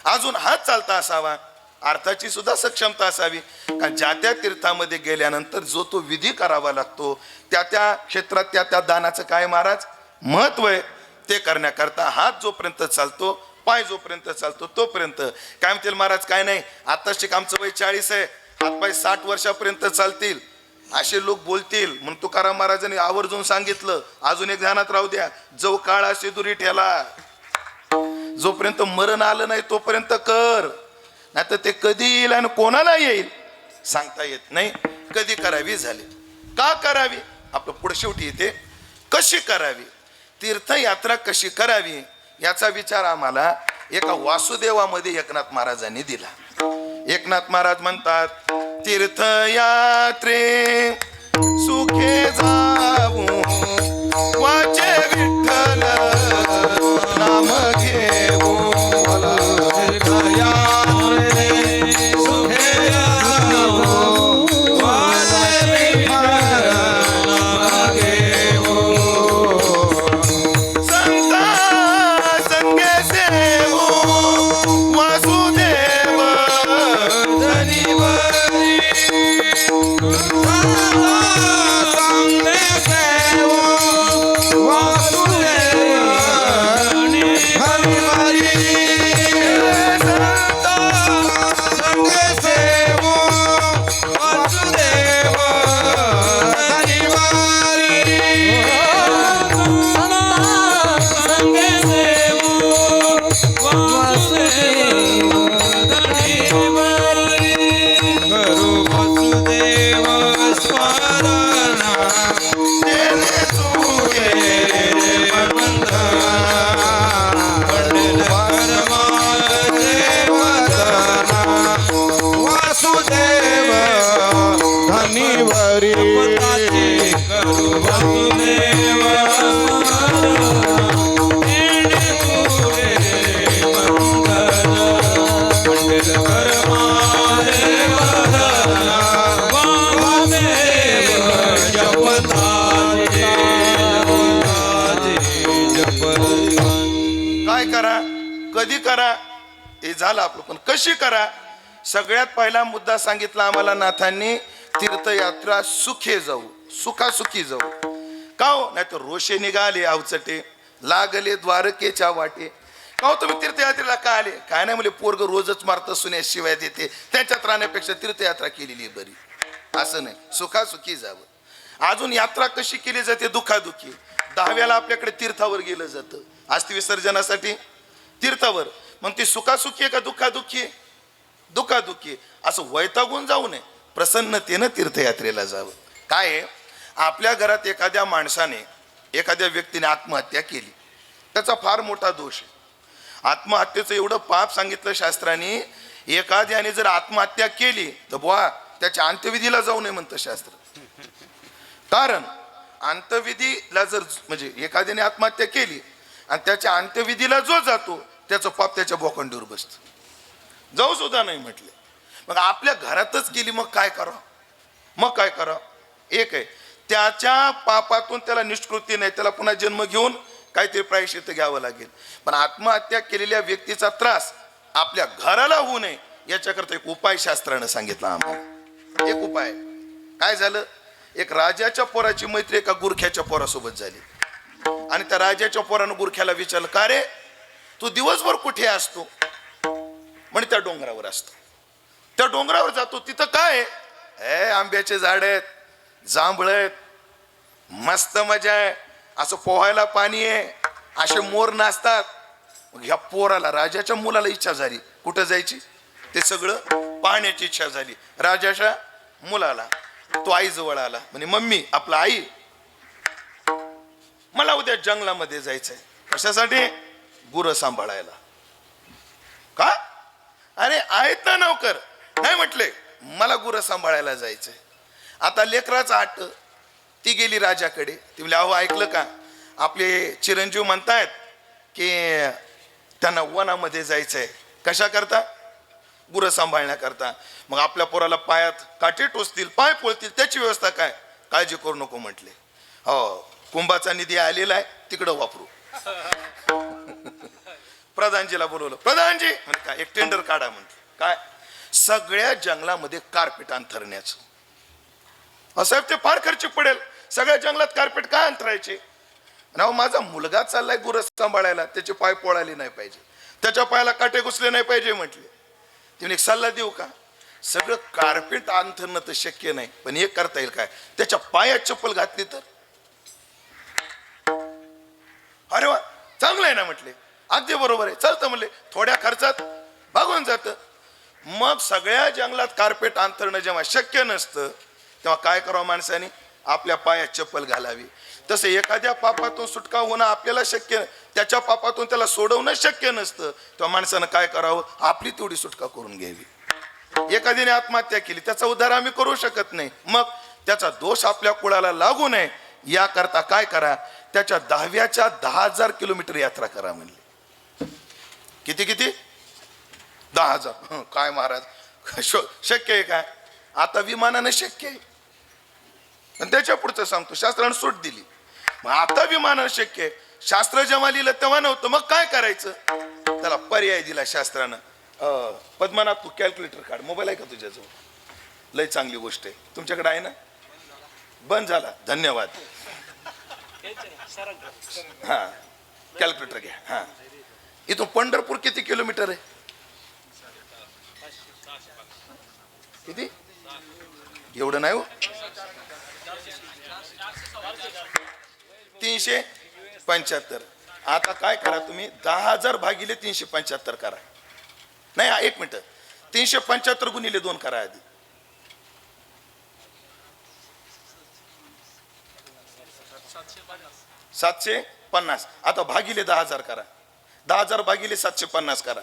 अजून हात चालता असावा, अर्थाची सुद्धा सक्षमता असावी. कारण ज्या त्या तीर्थामध्ये गेल्यानंतर जो तो विधी करावा लागतो, त्या त्या क्षेत्रात त्या त्या दानाचं काय महाराज महत्व आहे, ते करण्याकरता हात जोपर्यंत चालतो, पाय जोपर्यंत चालतो तोपर्यंत. काय म्हणतील महाराज? काय नाही, आताच आमचं वय 40 आहे, हातपाय 60 वर्षापर्यंत चालतील असे लोक बोलतील. म्हणून तुकाराम महाराजांनी आवर्जून सांगितलं, अजून एक ध्यानात राहू द्या, जो काळ असे दुरी ठेला. जोपर्यंत मरण आलं नाही तोपर्यंत कर, नाही तर ते कधी येईल आणि कोणाला येईल सांगता येत नाही. कधी करावी झाली, का करावी, आपलं पुढे शेवटी येते कशी करावी, तीर्थयात्रा कशी करावी याचा विचार आम्हाला एका वासुदेवामध्ये एकनाथ महाराजांनी दिला. एकनाथ महाराज म्हणतात, तीर्थयात्रे सुखे जाऊ वाचे विठ्ठल नाम घेऊ. काय करा, कधी करा हे झालं आपलं, पण कशी करा. सगळ्यात पहिला मुद्दा सांगितला आम्हाला नाथांनी, तीर्थयात्रा सुखे जाऊ, सुखासुखी जाऊ. का हो? नाही तर रोषे निघाले अवचटे, लागले द्वारकेच्या वाटे. का हो तुम्ही तीर्थयात्रेला का आले? काय नाही म्हणजे पोरग रोजच मारतं, सुने शिवाय देते, त्याच्यात राहण्यापेक्षा तीर्थयात्रा केलेली आहे बरी. असं नाही, सुखासुखी जावं. अजून यात्रा कशी केली जाते? दुखादुखी. 10व्याला आपल्याकडे तीर्थावर गेलं जातं, अस्थि विसर्जनासाठी तीर्थावर. मग ती सुखासुखी आहे का दुःखादुखी आहे? दुःखादुखी. असं वैतागून जाऊ नये, प्रसन्नतेनं तीर्थयात्रेला जावं. काय आहे, आपल्या घरात एखाद्या माणसाने, एखाद्या व्यक्तीने आत्महत्या केली, त्याचा फार मोठा दोष आहे. आत्महत्येचं एवढं पाप सांगितलं शास्त्राने. एखाद्याने जर आत्महत्या केली तर बुवा त्याच्या अंत्यविधीला जाऊ नये म्हणतं शास्त्र. कारण अंत्यविधीला जर म्हणजे एखाद्याने आत्महत्या केली आणि त्याच्या अंत्यविधीला जो जातो त्याचं पाप त्याच्या बोकांडीवर बसतं, जाऊ सुद्धा नाही म्हटले. मग आपल्या घरातच केली, मग काय करावं? मग काय करावं? एक आहे, त्याच्या पापातून त्याला निष्कृती नाही, त्याला पुन्हा जन्म घेऊन काहीतरी प्रायश्चित्त घ्यावं लागेल. पण आत्महत्या केलेल्या व्यक्तीचा त्रास आपल्या घराला होऊ नये याच्याकरता एक उपाय शास्त्रानं सांगितला आम्हाला. एक उपाय काय झालं, एक राजाच्या पोराची मैत्री एका गुरख्याच्या पोरासोबत झाली. आणि त्या राजाच्या पोरानं गुरख्याला विचारलं, का रे तू दिवसभर कुठे असतो? म्हणे त्या डोंगरावर असतो. त्या डोंगरावर जातो, तिथं काय आहे? आंब्याचे झाड आहेत, जांभळ आहेत, मस्त मजा आहे, असं पोहायला पाणी आहे, असे मोर नाचतात. मग ह्या पोराला, राजाच्या मुलाला इच्छा झाली कुठं जायची, ते सगळं पाहण्याची इच्छा झाली. राजाच्या मुलाला तो आईजवळ आला, म्हणे मम्मी, आपला आई, मला उद्या जंगलामध्ये जायचंय. कशासाठी? गुरं सांभाळायला. का? अरे आहेत ना नौकर. नाही म्हटले, मला गुरं सांभाळायला जायचंय. आता लेकराचा आट, ती गेली राजाकडे. ती म्हणली, अहो ऐकलं का, आपले चिरंजीव म्हणतायत की त्यांना वनामध्ये जायचंय. कशा करता? गुरं सांभाळण्याकरता. मग आपल्या पोराला पायात काठी टोचतील, पाय पोळतील, त्याची व्यवस्था काय? काळजी करू नको म्हटले. हो, कुंभाचा निधी आलेला आहे, तिकडं वापरू. प्रधानजीला बोलवलं. प्रधानजी म्हणजे काय, एक टेंडर काढा म्हणते. काय? सगळ्या जंगलामध्ये कार्पेट अंथरण्याचं. साहेब ते फार खर्च पडेल, सगळ्या जंगलात कार्पेट काय अंतरायचे? ना माझा मुलगा चाललाय गुरं सांभाळायला, त्याचे पाय पोळाले नाही पाहिजे, त्याच्या पायाला काटे घुसले नाही पाहिजे म्हटले. तिने एक सल्ला देऊ का? सगळं कार्पेट अंथरणं तर शक्य नाही, पण हे करता येईल काय, त्याच्या पायात चप्पल घातली तर? अरे वा, चांगलं आहे ना म्हटले. अगदी बरोबर आहे, चालतं म्हणले, थोड्या खर्चात भागून जातं. मग सगळ्या जंगलात कार्पेट अंथरणं जेव्हा शक्य नसतं, तेव्हा काय करावं माणसाने? आपल्या पायात चप्पल घालावी. तसं एखाद्या पापातून सुटका होणं आपल्याला शक्य, त्याच्या पापातून त्याला सोडवणं शक्य नसतं, तेव्हा माणसानं काय करावं? आपली तेवढी सुटका करून घ्यावी. एखाद्याने आत्महत्या केली, त्याचा उद्धार आम्ही करू शकत नाही, मग त्याचा दोष आपल्या कुळाला लागू नये याकरता काय करा? त्याच्या 10व्याच्या 10,000 किलोमीटर यात्रा करा म्हणली. किती किती? 10,000. काय महाराज, शक्य आहे काय? आता विमानानं शक्य आहे. आणि त्याच्या पुढचं सांगतो, शास्त्रानं सूट दिली. मग आता विमानानं शक्य आहे. शास्त्र जेव्हा लिहिलं तेव्हा नव्हतं, मग काय करायचं? त्याला पर्याय दिला शास्त्रानं. पद्मनाभ, तू कॅल्क्युलेटर काढ. मोबाईल आहे का तुझ्याजवळ? लय चांगली गोष्ट आहे. तुमच्याकडे आहे ना? बंद झाला, धन्यवाद. हा, कॅल्क्युलेटर घ्या. हा, इथून पंढरपूर किती किलोमीटर आहे? किती? एवढं नाही हो, 375. आता काय करा तुम्ही, 10,000 भागिले 375 करा. नाही, एक मिनिट, 375 गुणिले 2 करा आधी. $750. आता भागिले 10,000 करा. 10,000 भागिले 750 करा.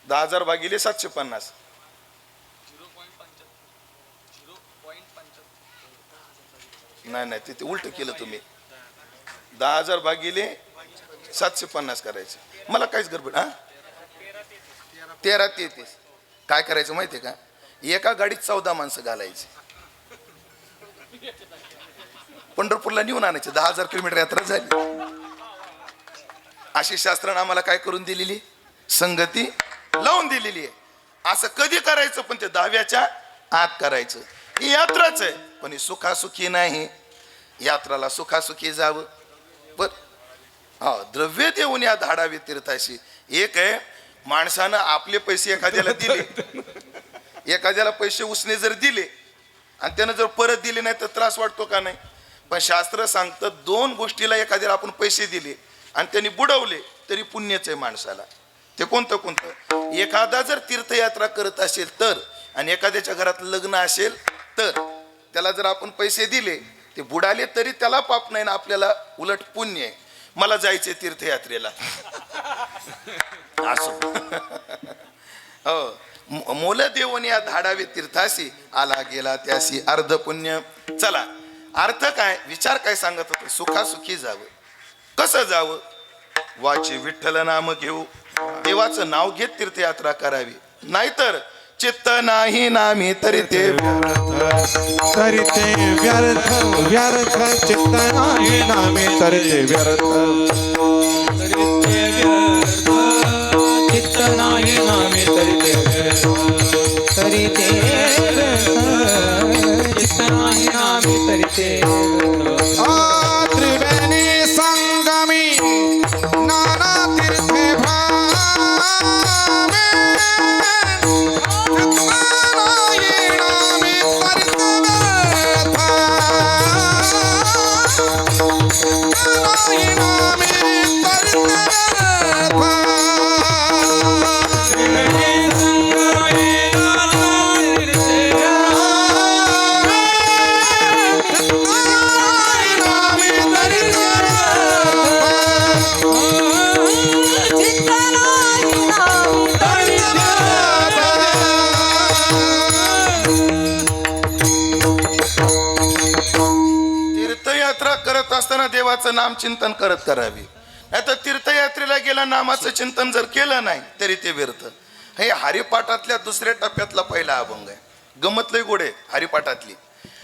10,000 भागिले 750. नाही, तिथे उलट केलं तुम्ही. 10,000 भागिले 750 करायचं. मला काहीच गडबड. हा, 1333. काय करायचं माहितीये का? एका गाडीत 14 माणसं घालायची, पंढरपूरला नेऊन आणायचे. 10,000 किलोमीटर यात्रा झाली. अशी शास्त्रानं आम्हाला काय करून दिलेली? संगती लावून दिलेली आहे. असं कधी करायचं? पण ते 10व्याच्या आत करायचं. ही यात्राच आहे, पण ही सुखासुखी नाही. यात्राला सुखासुखी जावं. पण हा, द्रव्य देऊन या धाडावे तीर्थाशी. एक आहे, माणसानं आपले पैसे एखाद्याला दिले, एखाद्याला पैसे उसने जर दिले आणि त्यानं जर परत दिले नाही तर त्रास वाटतो का नाही? पण शास्त्र सांगतं, 2 गोष्टीला एखाद्याला आपण पैसे दिले आणि त्यांनी बुडवले तरी पुण्यच आहे माणसाला. ते कोणतं? एखादा जर तीर्थयात्रा करत असेल तर, आणि एखाद्याच्या घरात लग्न असेल तर, त्याला जर आपण पैसे दिले, ते बुडाले तरी त्याला पाप नाही ना, आपल्याला उलट पुण्य आहे. मला जायचे तीर्थयात्रेला असो. हो, मोल देऊन या धाडावे तीर्थाशी, आला गेला त्याशी अर्ध पुण्य. चला, अर्थ काय, विचार काय सांगत होते? सुखासुखी जावं. कसं जावं? वाचे विठ्ठल नाम घेऊ, देवाचं नाव घेत तीर्थयात्रा करावी. नाहीतर चित्त नाही नामी तरी ते तरी ते व्यर्थ व्यर्थ. चित्त नाही नामे तरी ते व्यर्थ. चित्त नाही नामे तरी ते व्यर्थ. ते व्रत. त्रिवेणी संगमी नाना तीर्थे भावे चित्तनायिनामी तरितव्यथा. चित्तनायिनामी तरितव्यथा. त्रिवेणी संगमे नाना तीर्थे चित्तनायिनामी तीर्थयात्रा करत असताना देवाचं नाम चिंतन करत करावी. नाहीतर तीर्थयात्रेला गेला नामाचं चिंतन जर केलं नाही तरी ते व्यर्थ. हे हरिपाठातल्या दुसऱ्या टप्प्यातला पहिला अभंग आहे. गमत लय गोड आहे हरिपाठातली.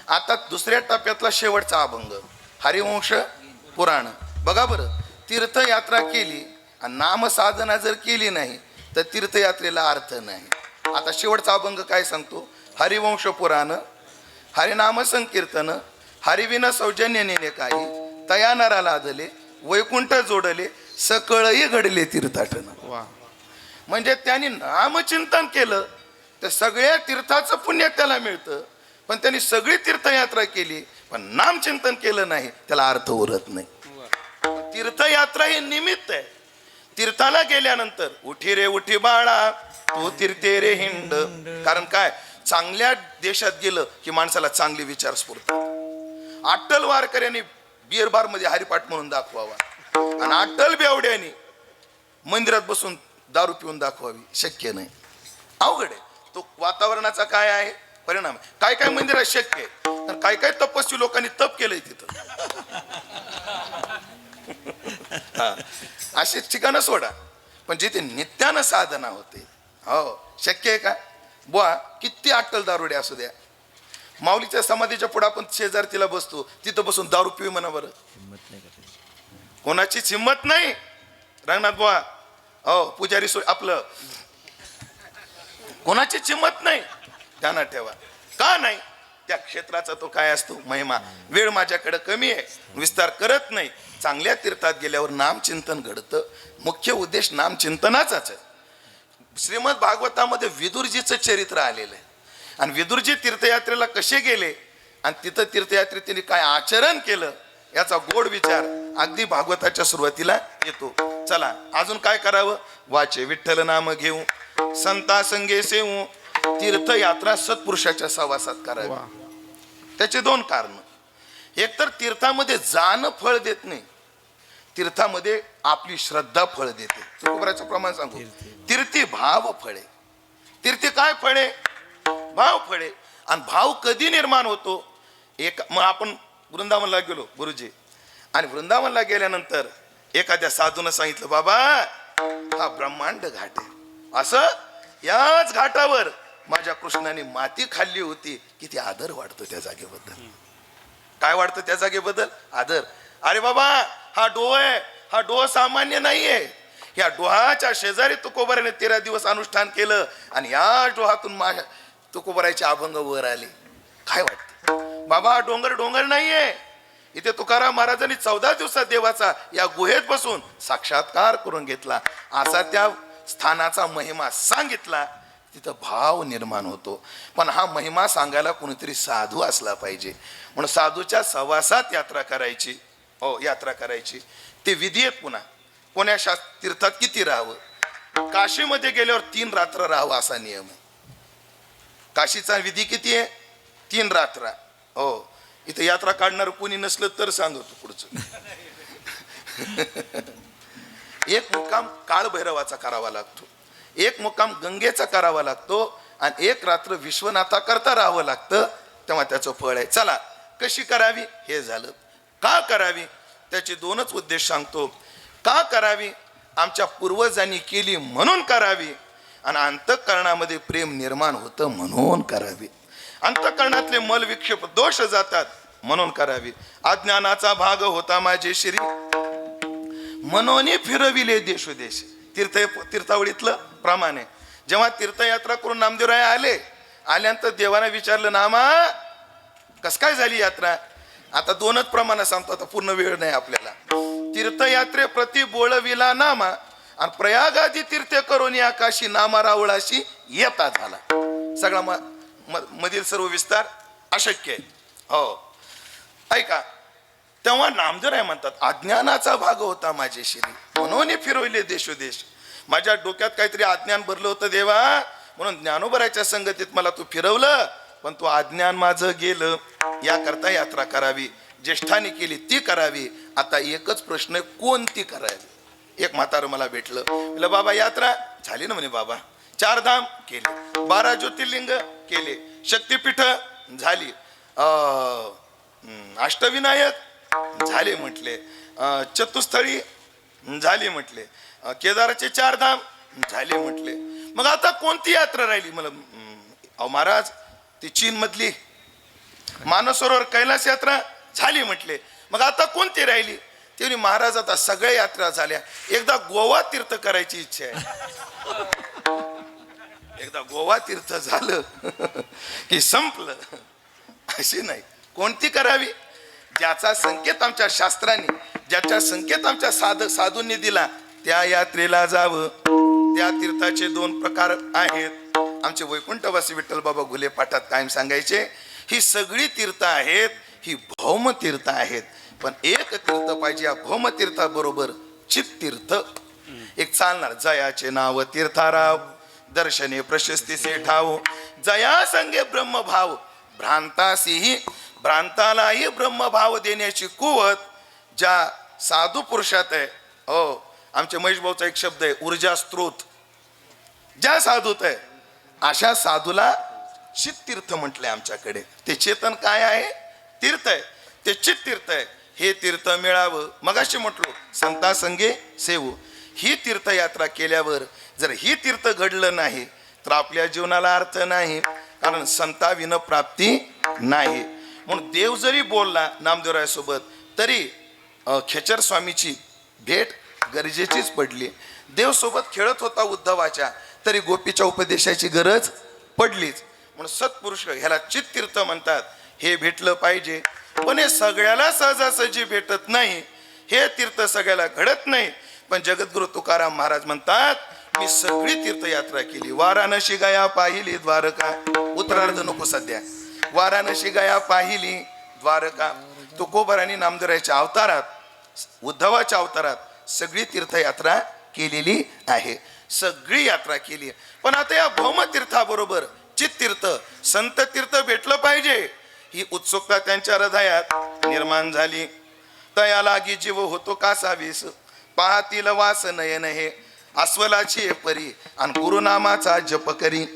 आता दुसऱ्या टप्प्यातला शेवटचा अभंग हरिवंश पुराण. बघा बरं, तीर्थयात्रा केली आणि नामसाधना जर केली नाही तर तीर्थयात्रेला अर्थ नाही. आता शेवटचा अभंग काय सांगतो? हरिवंश पुराण, हरिनाम संकीर्तन, हरिविना सौजन्य नेणे काही, तया नरा लादले, वैकुंठ जोडले, सकळही घडले तीर्थाटन. वा. म्हणजे त्यांनी नामचिंतन केलं तर सगळ्या तीर्थाचं पुण्य त्याला मिळतं. पण त्यांनी सगळी तीर्थयात्रा केली पण नामचिंतन केलं नाही, त्याला अर्थ उरत नाही. तीर्थयात्रा हे निमित्त आहे. तीर्थाला गेल्यानंतर उठी रे उठी बाळा तू तीर्थे रे हिंड. कारण काय, चांगल्या देशात गेलं की माणसाला चांगले विचार स्फुरतात. अट्टल वारकऱ्यांनी बिअर बार मध्ये हरिपाठ म्हणून दाखवावा आणि अट्टल बेवड्यानी मंदिरात बसून दारू पिऊन दाखवावी. शक्य नाही, अवघड आहे. तो वातावरणाचा काय आहे परिणाम. काय काय मंदिरात शक्य आहे, तर काय काय तपस्वी लोकांनी तप केलंय तिथं. अशी ठिकाणं सोडा, पण जिथे नित्यानं साधना होते, हो शक्य आहे का? बुवा किती अट्टल दारुडे असू द्या, माऊलीच्या समाधीच्या पुढे आपण शेजार तिला बसतो, तिथं बसून दारू पिऊ म्हणा बरं. कोणाचीच हिंमत नाही. रंगनाथ बुवा, हो पुजारी आपलं, कोणाचीच हिंमत नाही. ध्यानात ठेवा. का नाही? त्या क्षेत्राचा तो काय असतो महिमा. वेळ माझ्याकडे कमी आहे, विस्तार करत नाही. चांगल्या तीर्थात गेल्यावर नामचिंतन घडतं. मुख्य उद्देश नामचिंतनाचाच आहे. श्रीमद भागवतामध्ये विदुरजीचं चरित्र आलेलं आहे आणि विदुरजी तीर्थयात्रेला कसे गेले आणि तिथं तीर्थयात्रेत त्यांनी काय आचरण केलं याचा गोड विचार अगदी भागवताच्या सुरुवातीला येतो. चला अजून काय करावं? वाचे विठ्ठल नाम घेऊ, संता संगे सेवू, तीर्थयात्रा सत्पुरुषाच्या सहवासात करावी. त्याचे दोन कारण. एक तर तीर्थामध्ये जाणं फळ देत नाही, तीर्थामध्ये आपली श्रद्धा फळ देते. तुकोबराचं प्रमाण सांगू, तीर्थी भाव फळे. तीर्थी काय फळे? भाव फळे. आणि भाव कधी निर्माण होतो? मग आपण वृंदावनला गेलो गुरुजी, आणि वृंदावनला गेल्यानंतर एखाद्या साधूनं सांगितलं, बाबा हा ब्रह्मांड घाट आहे, असं याच घाटावर माझ्या कृष्णाने माती खाल्ली होती. किती आदर वाटतो त्या जागेबद्दल. काय वाटतं त्या जागेबद्दल? आदर. अरे बाबा हा डोह आहे, हा डोह सामान्य नाहीये. या डोहाच्या शेजारी तुकोबाराने 13 दिवस अनुष्ठान केलं आणि या डोहातून माझ्या तुकोबाराचे अभंग वर आले. काय वाटतं? बाबा हा डोंगर डोंगर नाहीये. इथे तुकाराम महाराजांनी 14 दिवसात देवाचा या गुहेत बसून साक्षात्कार करून घेतला. असा त्या स्थानाचा महिमा सांगितला. तिथं भाव निर्माण होतो. पण हा महिमा सांगायला कोणीतरी साधू असला पाहिजे. म्हणून साधूच्या सहवासात यात्रा करायची. हो यात्रा करायची. ते विधी आहेत. पुन्हा कोण्या तीर्थात किती राहावं? काशीमध्ये गेल्यावर 3 रात्र राहावं असा नियम आहे. काशीचा विधी किती आहे? 3 रात्र. हो इथं यात्रा काढणार कोणी नसलं तर सांगतो पुढचं. एक मुक्काम काळभैरवाचा करावा लागतो, एक मुक्काम गंगेचा करावा लागतो आणि 1 रात्र विश्वनाथा करता राहावं लागतं. तेव्हा त्याचं फळ आहे. चला कशी करावी हे झालं. का करावी त्याचे 2च उद्देश सांगतो. का करावी? आमच्या पूर्वजांनी केली म्हणून करावी आणि अंतःकरणामध्ये प्रेम निर्माण होतं म्हणून करावी. अंतःकरणातले मल विक्षेप दोष जातात म्हणून करावी. अज्ञानाचा भाग होता माझे श्री, मनोनी फिरविले देशोदेश. तीर्थावळीतलं प्रमाण आहे. जेव्हा तीर्थयात्रा करून नामदेवराय आल्यानंतर देवाने विचारलं, नामा कस काय झाली यात्रा? आता दोनच प्रमाण सांगतो, आता पूर्ण वेळ नाही आपल्याला. तीर्थयात्रे प्रति बोळविला नामा, आणि प्रयागादी तीर्थ करून या काशी नामा रावळाशी येता झाला. सगळा मधील सर्व विस्तार अशक्य आहे. हो ऐका, तेव्हा नामदेवराय म्हणतात अज्ञानाचा भाग होता माझे श्री, म्हणून फिरवले देशोदेश. माझ्या डोक्यात काहीतरी अज्ञान भरलं होतं देवा, म्हणून ज्ञानोबराच्या संगतीत मला तू फिरवलं, पण तू अज्ञान माझं गेलं. याकरता यात्रा करावी, ज्येष्ठांनी केली ती करावी. आता एकच प्रश्न, कोणती करावी? एक म्हातारं मला भेटलं, म्हटलं बाबा यात्रा झाली ना? म्हणे बाबा 4 धाम केले, 12 ज्योतिर्लिंग केले, शक्तिपीठ झाली, अष्टविनायक झाले म्हटले, चतुस्थळी झाली म्हटले, केदाराचे 4 धाम झाले म्हटले. मग आता कोणती यात्रा राहिली? मला अहो महाराज ती चीन मधली मानसरोवर कैलास यात्रा झाली म्हटले. मग आता कोणती राहिली? ते म्हणे महाराज आता सगळ्या यात्रा झाल्या, एकदा गोवा तीर्थ करायची इच्छा आहे. एकदा गोवा तीर्थ झालं की संपलं. अशी नाही, कोणती करावी? ज्याचा संकेत आमच्या शास्त्रांनी, ज्याचा संकेत आमच्या साधूंनी दिला त्या यात्रेला जावं. त्या तीर्थाचे 2 प्रकार आहेत. आमचे वैकुंठवासी विठ्ठल बाबा घुले पाठात कायम सांगायचे, ही सगळी तीर्थ आहेत, ही भौम तीर्थ आहेत, पण एक तीर्थ पाहिजे या भौम तीर्थाबरोबर, चित्तीर्थ. एक चालणार, जयाचे नाव तीर्थाराव, दर्शने प्रशस्ती से ठाव, जया संगे ब्रह्मभाव, भ्रांतासीही भ्रांतालाही ब्रह्मभाव देण्याची कुवत ज्या साधू पुरुषात आहे. हो, आमच्या महेश भाऊचा एक शब्द आहे, ऊर्जा स्त्रोत. ज्या साधूत आहे अशा साधूला चित्तीर्थ म्हटलंय आमच्याकडे. ते चेतन काय आहे? तीर्थ आहे, ते चित्तीर्थ आहे. हे तीर्थ मिळावं, मगाशी म्हटलो संता संगे सेवू. ही तीर्थयात्रा केल्यावर जर ही तीर्थ घडलं नाही तर आपल्या जीवनाला अर्थ नाही, कारण संताविन प्राप्ती नाही. म्हणून देव जरी बोलला नामदेवरायासोबत तरी खेचर स्वामीची भेट गरजेचीच पडली. देव सोबत खेळत होता उद्धवाच्या, तरी गोपीच्या उपदेशाची गरज पडलीच. म्हणून सत्पुरुष ह्याला चित्तीर्थ म्हणतात. हे भेटलं पाहिजे, पण हे सगळ्याला सहजासहजी भेटत नाही. हे तीर्थ सगळ्याला घडत नाही. पण जगद्गुरु तुकाराम महाराज म्हणतात, मी सगळी तीर्थयात्रा केली. वाराणसी गया पाहिली द्वारका, उत्तरार्ध नको सध्या. वाराणसी गया पाहिली द्वारका. तुकोबारांनी नामदेवरायाच्या अवतारात, उद्धवाच्या अवतारात सगळी तीर्थयात्रा केलेली आहे. सगळी यात्रा केली. पण आता या भौमतीर्थाबरोबर चित्तीर्थ, संत तीर्थ भेटलं पाहिजे, ही उत्सुकता त्यांच्या हृदयात निर्माण झाली. तया लागी जीव होतो कासा वीस, पाहतील वास नयन हे, अस्वलाची परी आणि गुरुनामाचा जप करी.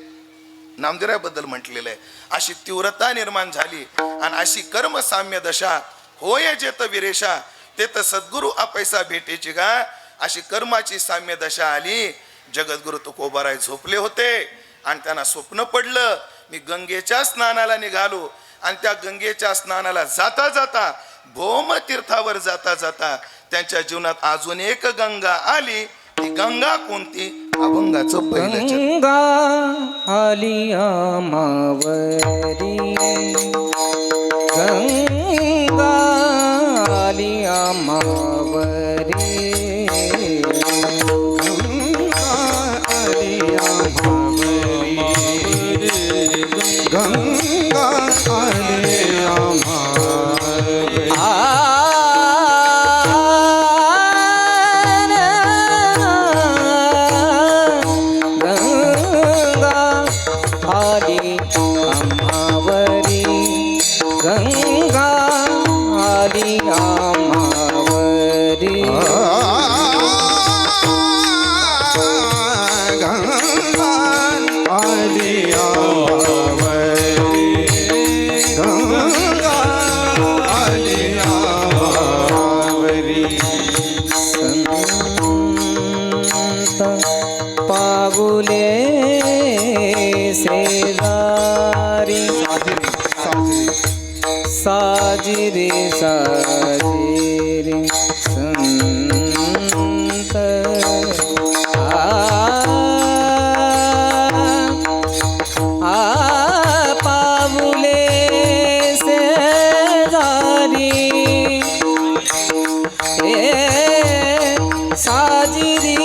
नामदेवरायाबद्दल म्हटलेलं आहे. अशी तीव्रता निर्माण झाली आणि अशी कर्म साम्य दशा होय जेत विरेशा, ते तर सद्गुरु अपैसा भेटेची का, अशी कर्माची साम्य दशा आली. जगद्गुरु तुकोबाराय झोपले होते आणि त्यांना स्वप्न पडलं, मी गंगेच्या स्नानाला निघालो. आणि त्या गंगेच्या स्नानाला जाता जाता, भौम तीर्थावर जाता जाता त्यांच्या जीवनात अजून एक गंगा आली. ती गंगा कोणती? अभंगाचं पहिलं गंगा आली आमावरी, गंगा आली आमावरी, गंगा आली आम्हावरी. गंगा आली आमावरी, गंगा आली आम्हावरी, गंगा आली आम्हावरी. संत पाऊले शेजारी, साजिरे साजिरे संत पाऊले शेजारी, साजिरी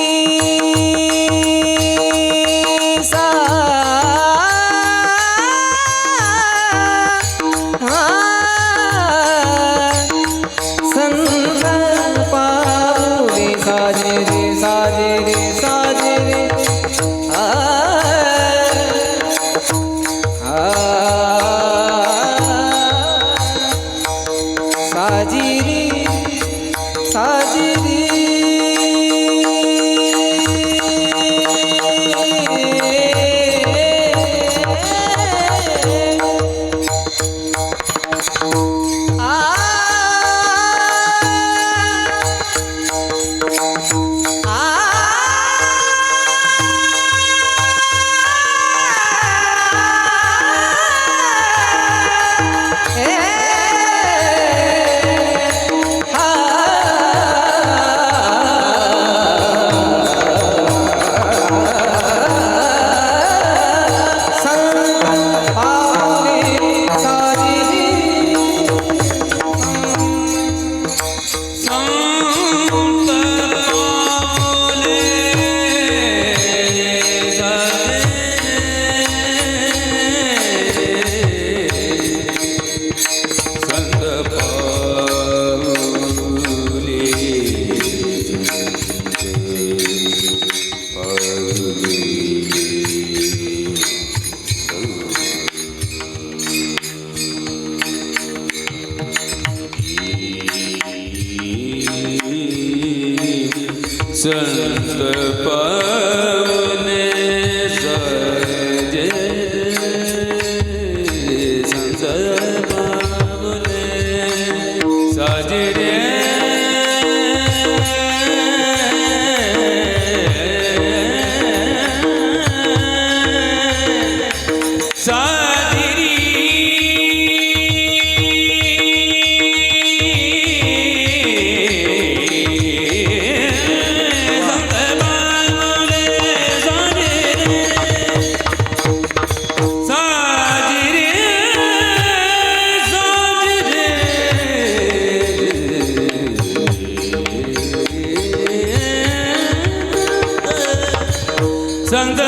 सा संकल्पावली साजिरी साजिरी साजिरी साजिरी साजिरी संत पावले साजे संत पावले साजे रे संत साजिरी संत बाबुले साजिरी साजिरे संत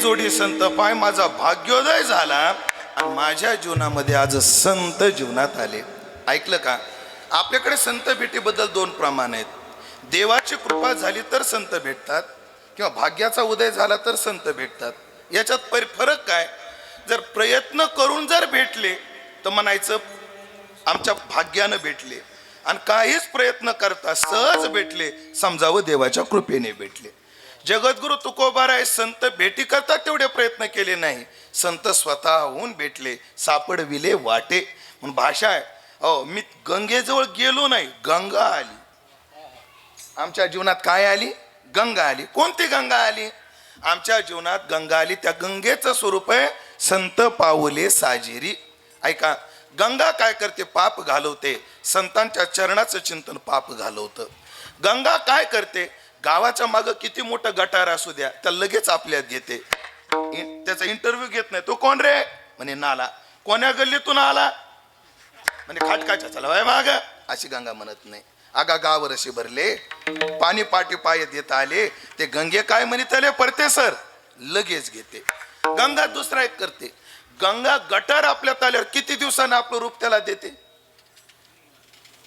जोडी संत पाय माझा भाग्योदय झाला आणि माझ्या जीवनामध्ये आज संत जीवनात आले. ऐकलं का? आपल्याकडे संत भेटीबद्दल दोन प्रमाण आहेत. देवाची कृपा झाली तर संत भेटतात किंवा भाग्याचा उदय झाला तर संत भेटतात. याच्यात फरक काय? जर प्रयत्न करून जर भेटले तर म्हणायचं आमच्या भाग्यानं भेटले, आणि काहीच प्रयत्न करता सहज भेटले, समजावं देवाच्या कृपेने भेटले. जगद्गुरु तुकोबाराय संत भेटी करता तेवढे प्रयत्न केले नाही, संत स्वतःहून भेटले, सापडविले वाटे. म्हणून भाषा आहे. अहो, मी गंगेजवळ गेलो नाही, गंगा आली आमच्या जीवनात. काय आली? गंगा आली. कोणती गंगा आली? आमच्या जीवनात गंगा आली. त्या गंगेचं स्वरूप आहे संत पावले साजेरी. ऐका, गंगा काय करते? पाप घालवते. संतांच्या चरणाचं चिंतन पाप घालवतं. गंगा काय करते? गावाच्या मागं किती मोठं गटार असू द्या, त्या लगेच आपल्यात घेते. त्याचा इंटरव्ह्यू घेत नाही. तो कोण रे? म्हणे नाला. कोण्या गल्लीतून आला? म्हणजे खाटकाच्या चला वय माग. अशी गंगा म्हणत नाही. आगा गाव रशी भरले, पाणी पाठी पाय देत आले, ते गंगे काय म्हणत आले? परते सर. लगेच घेते. गंगा दुसरा एक करते. गंगा गटार आपल्यात आल्यावर किती दिवसानं आपलं रूप त्याला देते?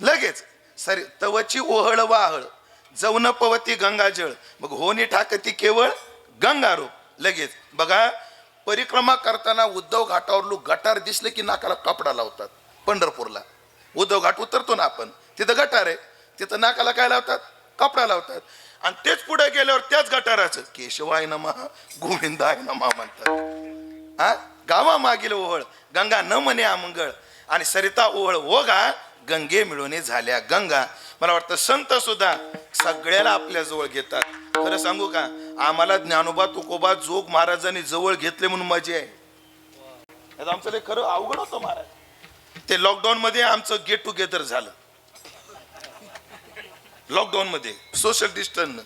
लगेच. सरी तवची ओहळ वाहळ, जवण पवती गंगाजळ, मग होणी ठाकती केवळ गंगा रूप. लगेच. बघा, परिक्रमा करताना उद्धव घाटावर लोक गटार दिसले की नाकाला कपडा लावतात. पंढरपूरला उद्धव घाट उतरतो ना आपण, तिथं गटार आहे, तिथं नाकाला काय लावतात? कपडा लावतात. आणि तेच पुढे गेल्यावर त्याच गटाराचं केशवाय नमः गोविंदाय नमः म्हणतात. हा, गावा मागील ओहळ गंगा न म्हणे अमंगळ, आणि सरिता ओहळ ओघा गंगे मिळवणे झाल्या गंगा. मला वाटतं संत सुद्धा सगळ्याला आपल्या जवळ घेतात. खरं सांगू का, आम्हाला ज्ञानोबा तुकोबा जोग महाराजांनी जवळ घेतले म्हणून मजा आहे. आमचं ते खरं अवघड होतं महाराज. ते लॉकडाऊन मध्ये आमचं गेट टुगेदर झालं. लॉकडाऊन मध्ये सोशल डिस्टन्स.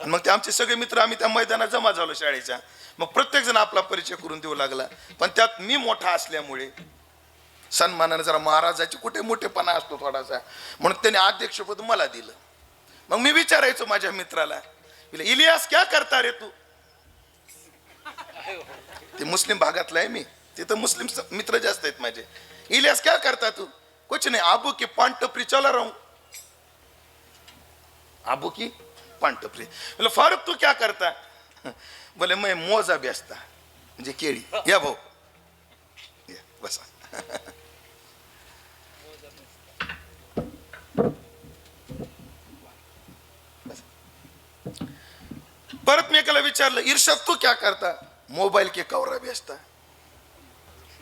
मग ते आमचे सगळे मित्र आम्ही त्या मैदानात जमा झालो शाळेच्या. मग प्रत्येक जण आपला परिचय करून देऊ लागला. पण त्यात मी मोठा असल्यामुळे सन्मानाने जरा महाराजाची कुठे मोठेपणा असतो थोडासा, म्हणून त्याने अध्यक्षपद मला दिलं. मग मी विचारायचो माझ्या मित्राला, इलियास क्या करता रे तू? ते मुस्लिम भागातला आहे मी, तिथं मुस्लिम मित्र जास्त आहेत माझे. इलियास क्या करता तू? कुछ नहीं, आबू की पान टपरी चला रहा हूं. आबू की पान टपरी. बोले फारूक तू क्या करता? बोले मैं मोजा बेचता, म्हणजे केळी. या भाऊ या, बसा. परत मी एकाला विचारलं, इर्षद तू क्या करता? मोबाईल के कवरा बेचता.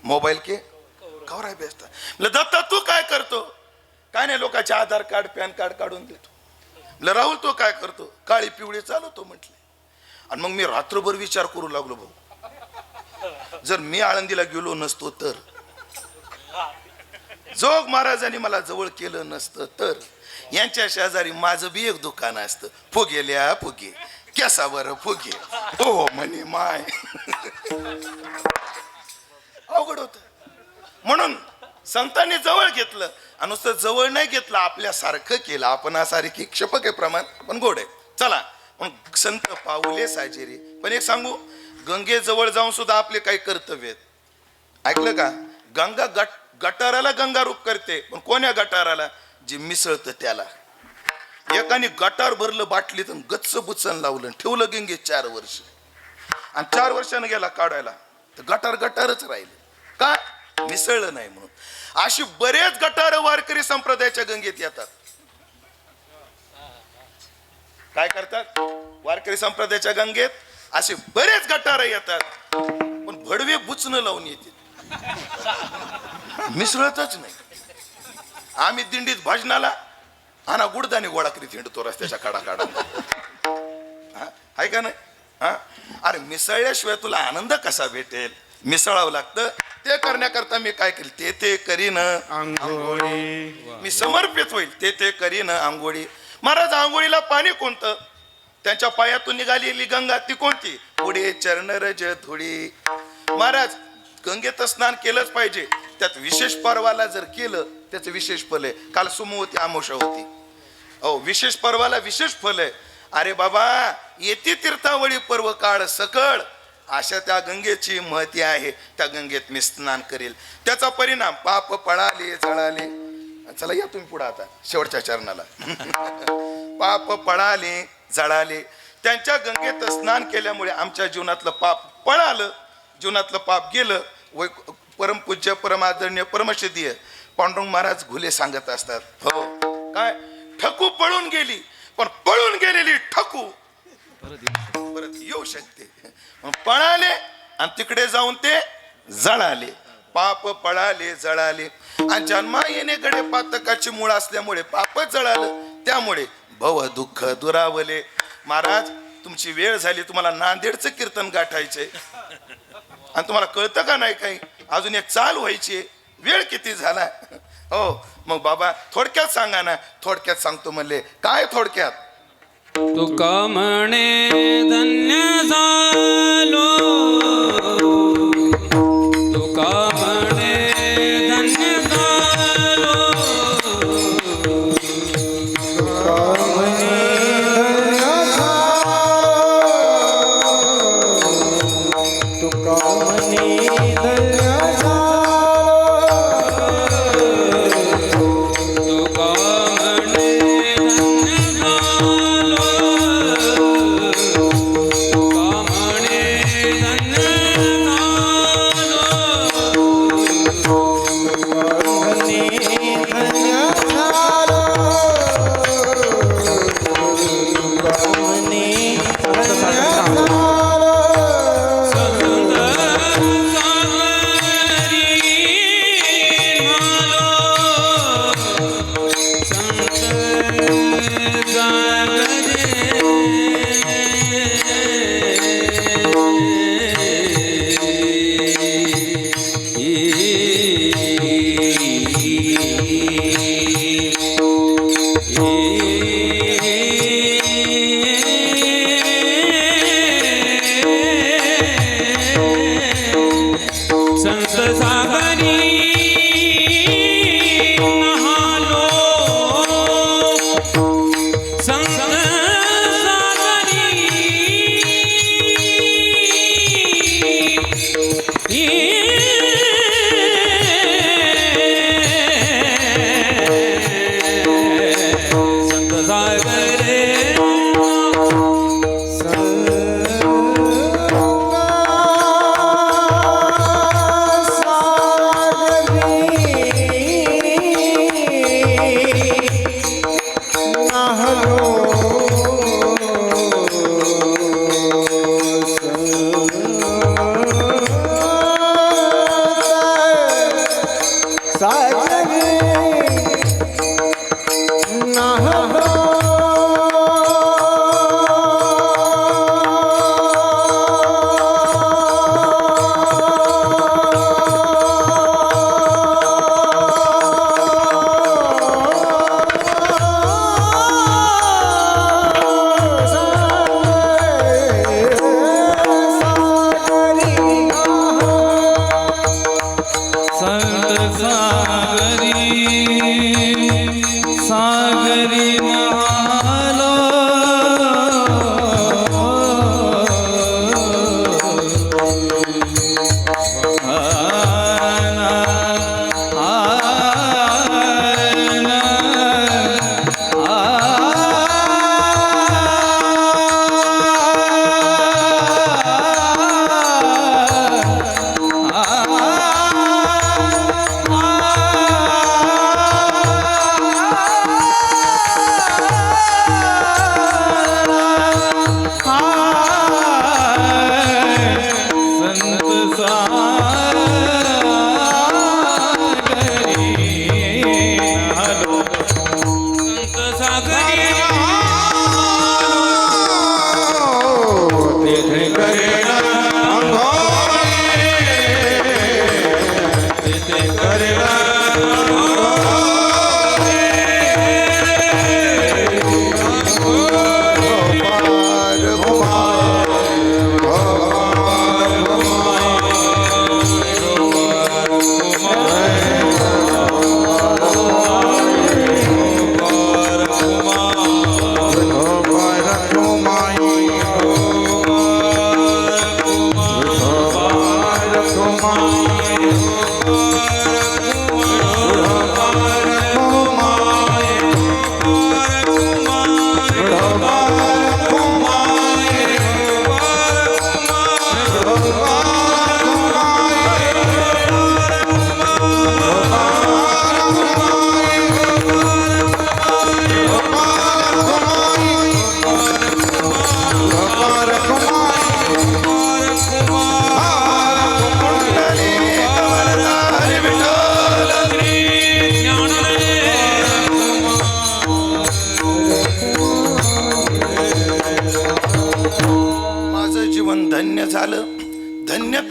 मोबाईल के कवरा बेचता. दत्ता तू काय करतो? काय नाही, लोकांचे आधार कार्ड पॅन कार्ड काढून देतो. राहुल तो काय करतो? काळी पिवळी चालवतो म्हटले. आणि मग मी रात्रभर विचार करू लागलो, भाऊ जर मी आळंदीला गेलो नसतो तर, जोग महाराजांनी मला जवळ केलं नसतं तर, यांच्या शेजारी माझं बी एक दुकान असतं. फुगेल्या फुगे केसावर फुगे हो म्हणे माय. अवघड होत. म्हणून संतांनी जवळ घेतलं, आणि नुसतं जवळ नाही घेतलं, आपल्यासारखं केलं. आपण सारखी क्षपक आहे प्रमाण, पण गोड आहे. चला मग संत पावले साजेरी. पण एक सांगू, गंगेजवळ जाऊन सुद्धा आपले काही कर्तव्य आहेत. ऐकलं का? गंगा गटाराला गंगा रूप करते, पण कोण्या गटाराला? जे मिसळतं त्याला. एकाने गटार भरलं बाटलीत, गच्च बुचन लावलं, ठेवलं गंगेत 4 वर्ष, आणि 4 वर्षानं गेला काढायला तर गटार गटारच राहिलं. का? मिसळलं नाही म्हणून. अशी बरेच गटार वारकरी संप्रदायाच्या गंगेत येतात. काय करतात? वारकरी संप्रदायाच्या गंगेत असे बरेच गटार येतात, पण भडवे बुचणं लावून येते, मिसळतच नाही. आम्ही दिंडीत भजनाला आणा गुडदानी गोळा करीत हिंडतो रस्त्याच्या काढा काढा. आहे का नाही? हा, अरे मिसळल्याशिवाय तुला आनंद कसा भेटेल? मिसळावं लागतं. ते करण्याकरता मी काय केलं? ते करीन आंघोळी. मी समर्पित होईल. ते करीन आंघोळी. महाराज आंघोळीला पाणी कोणतं? त्यांच्या पायातून निघालेली गंगा ती कोणती? पुढे चरणरज धुळी. महाराज गंगेत स्नान केलंच पाहिजे. त्यात विशेष पर्वाला जर केलं त्याचं विशेष फल आहे. काल सोमवती अमावस्या होती. हो, विशेष पर्वाला विशेष फल आहे. अरे बाबा, येती तीर्थावळी पर्व काळ सकळ, अशा त्या गंगेची महती आहे. त्या गंगेत मी स्नान करेल. त्याचा परिणाम पाप पळाले जळाले. चला या तुम्ही पुढे आता शेवटच्या चरणाला. पाप पळाले जळाले. त्यांच्या गंगेत स्नान केल्यामुळे आमच्या जीवनातलं पाप पळालं, जीवनातलं पाप गेलं. परमपूज्य परमादरणीय परमसिद्धीय पांडुरंग महाराज घुले सांगत असतात, हो काय ठकू पळून गेली, पण पळून गेलेली ठकू परत येऊ शकते. मग पळाले आणि तिकडे जाऊन ते जळाले. पाप पळाले जळाले आणि जन्मा येणेकडे पातकाची मूळ असल्यामुळे पाप जळालं, त्यामुळे भव दुःख दुरावले. महाराज तुमची वेळ झाली, तुम्हाला नांदेडचं कीर्तन गाठायचंय आणि तुम्हाला कळतं का नाही काही, अजून एक चाल व्हायची, वेळ किती झाला. हो मग बाबा थोडक्यात सांगा ना. थोडक्यात सांगतो म्हणले. काय थोडक्यात? तुका म्हणे धन्य झालो, तुका म्हणे धन्य झालो, तुका म्हणे धन्य झालो, तुका म्हणे धन्य संत सागरी नहालो, संत सागरी संत सागरे कुमार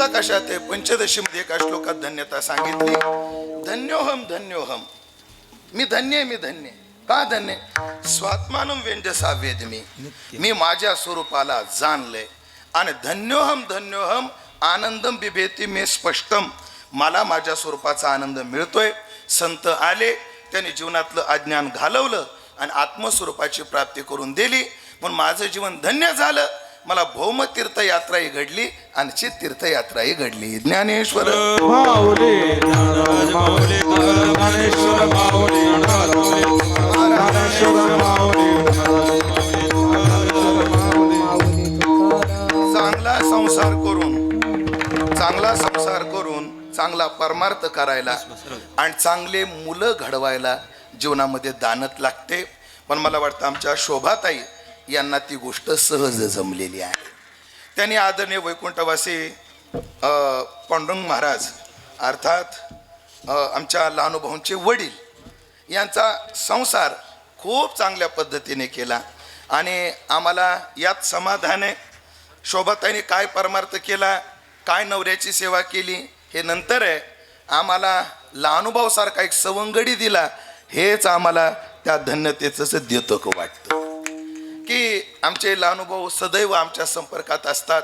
धन्यता कशात आहे? पंचदशीमध्ये एका श्लोकात धन्यता सांगितली, धन्योहम धन्योहम, मी धन्य आहे, मी धन्य आहे. का धन्य? स्वात्मानं व्यंजसा वेदमी, मी माझ्या स्वरूपाला जाणलंय. आणि धन्योहम धन्योहम आनंदम बिभेती मे स्पष्टम, मला माझ्या स्वरूपाचा आनंद मिळतोय. संत आले, त्यांनी जीवनातलं अज्ञान घालवलं आणि आत्मस्वरूपाची प्राप्ती करून दिली, म्हणून माझं जीवन धन्य झालं. मला भौम तीर्थयात्राही घडली आणि चित तीर्थयात्राही घडली. ज्ञानेश्वर माऊली माऊली ज्ञानेश्वर माऊली ज्ञानेश्वर माऊली चांगला संसार करून चांगला परमार्थ करायला आणि चांगले मुलं घडवायला जीवनामध्ये दानत लागते. पण मला वाटतं आमच्या शोभाताई यांना ती गोष्ट सहज जमलेली आहे. त्यांनी आदरणीय वैकुंठवासी पांडुरंग महाराज अर्थात आमच्या लहानुभाऊंचे वडील यांचा संसार खूप चांगल्या पद्धतीने केला आणि आम्हाला यात समाधान आहे. शोभाताईने काय परमार्थ केला, काय नवऱ्याची सेवा केली हे नंतर आहे. आम्हाला लहानुभाऊसारखा एक सवंगडी दिला, हेच आम्हाला त्या धन्यतेचं द्योतक वाटतं की आमचे लहानुभाऊ सदैव आमच्या संपर्कात असतात.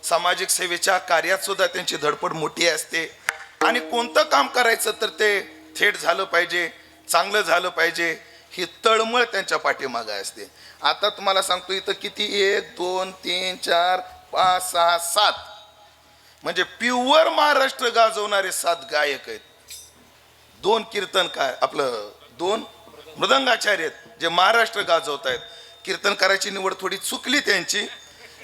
सामाजिक सेवेच्या कार्यात सुद्धा त्यांची धडपड मोठी असते आणि कोणतं काम करायचं तर ते थेट झालं पाहिजे, चांगलं झालं पाहिजे, ही तळमळ त्यांच्या पाठीमागे असते. आता तुम्हाला सांगतो, इथं किती 1 2 3 4 5 6 7 म्हणजे प्युअर महाराष्ट्र गाजवणारे 7 गायक आहेत. 2 कीर्तनकार, आपलं 2 मृदंगाचार्य आहेत जे महाराष्ट्र गाजवत आहेत. कीर्तनकाराची निवड थोडी चुकली त्यांची,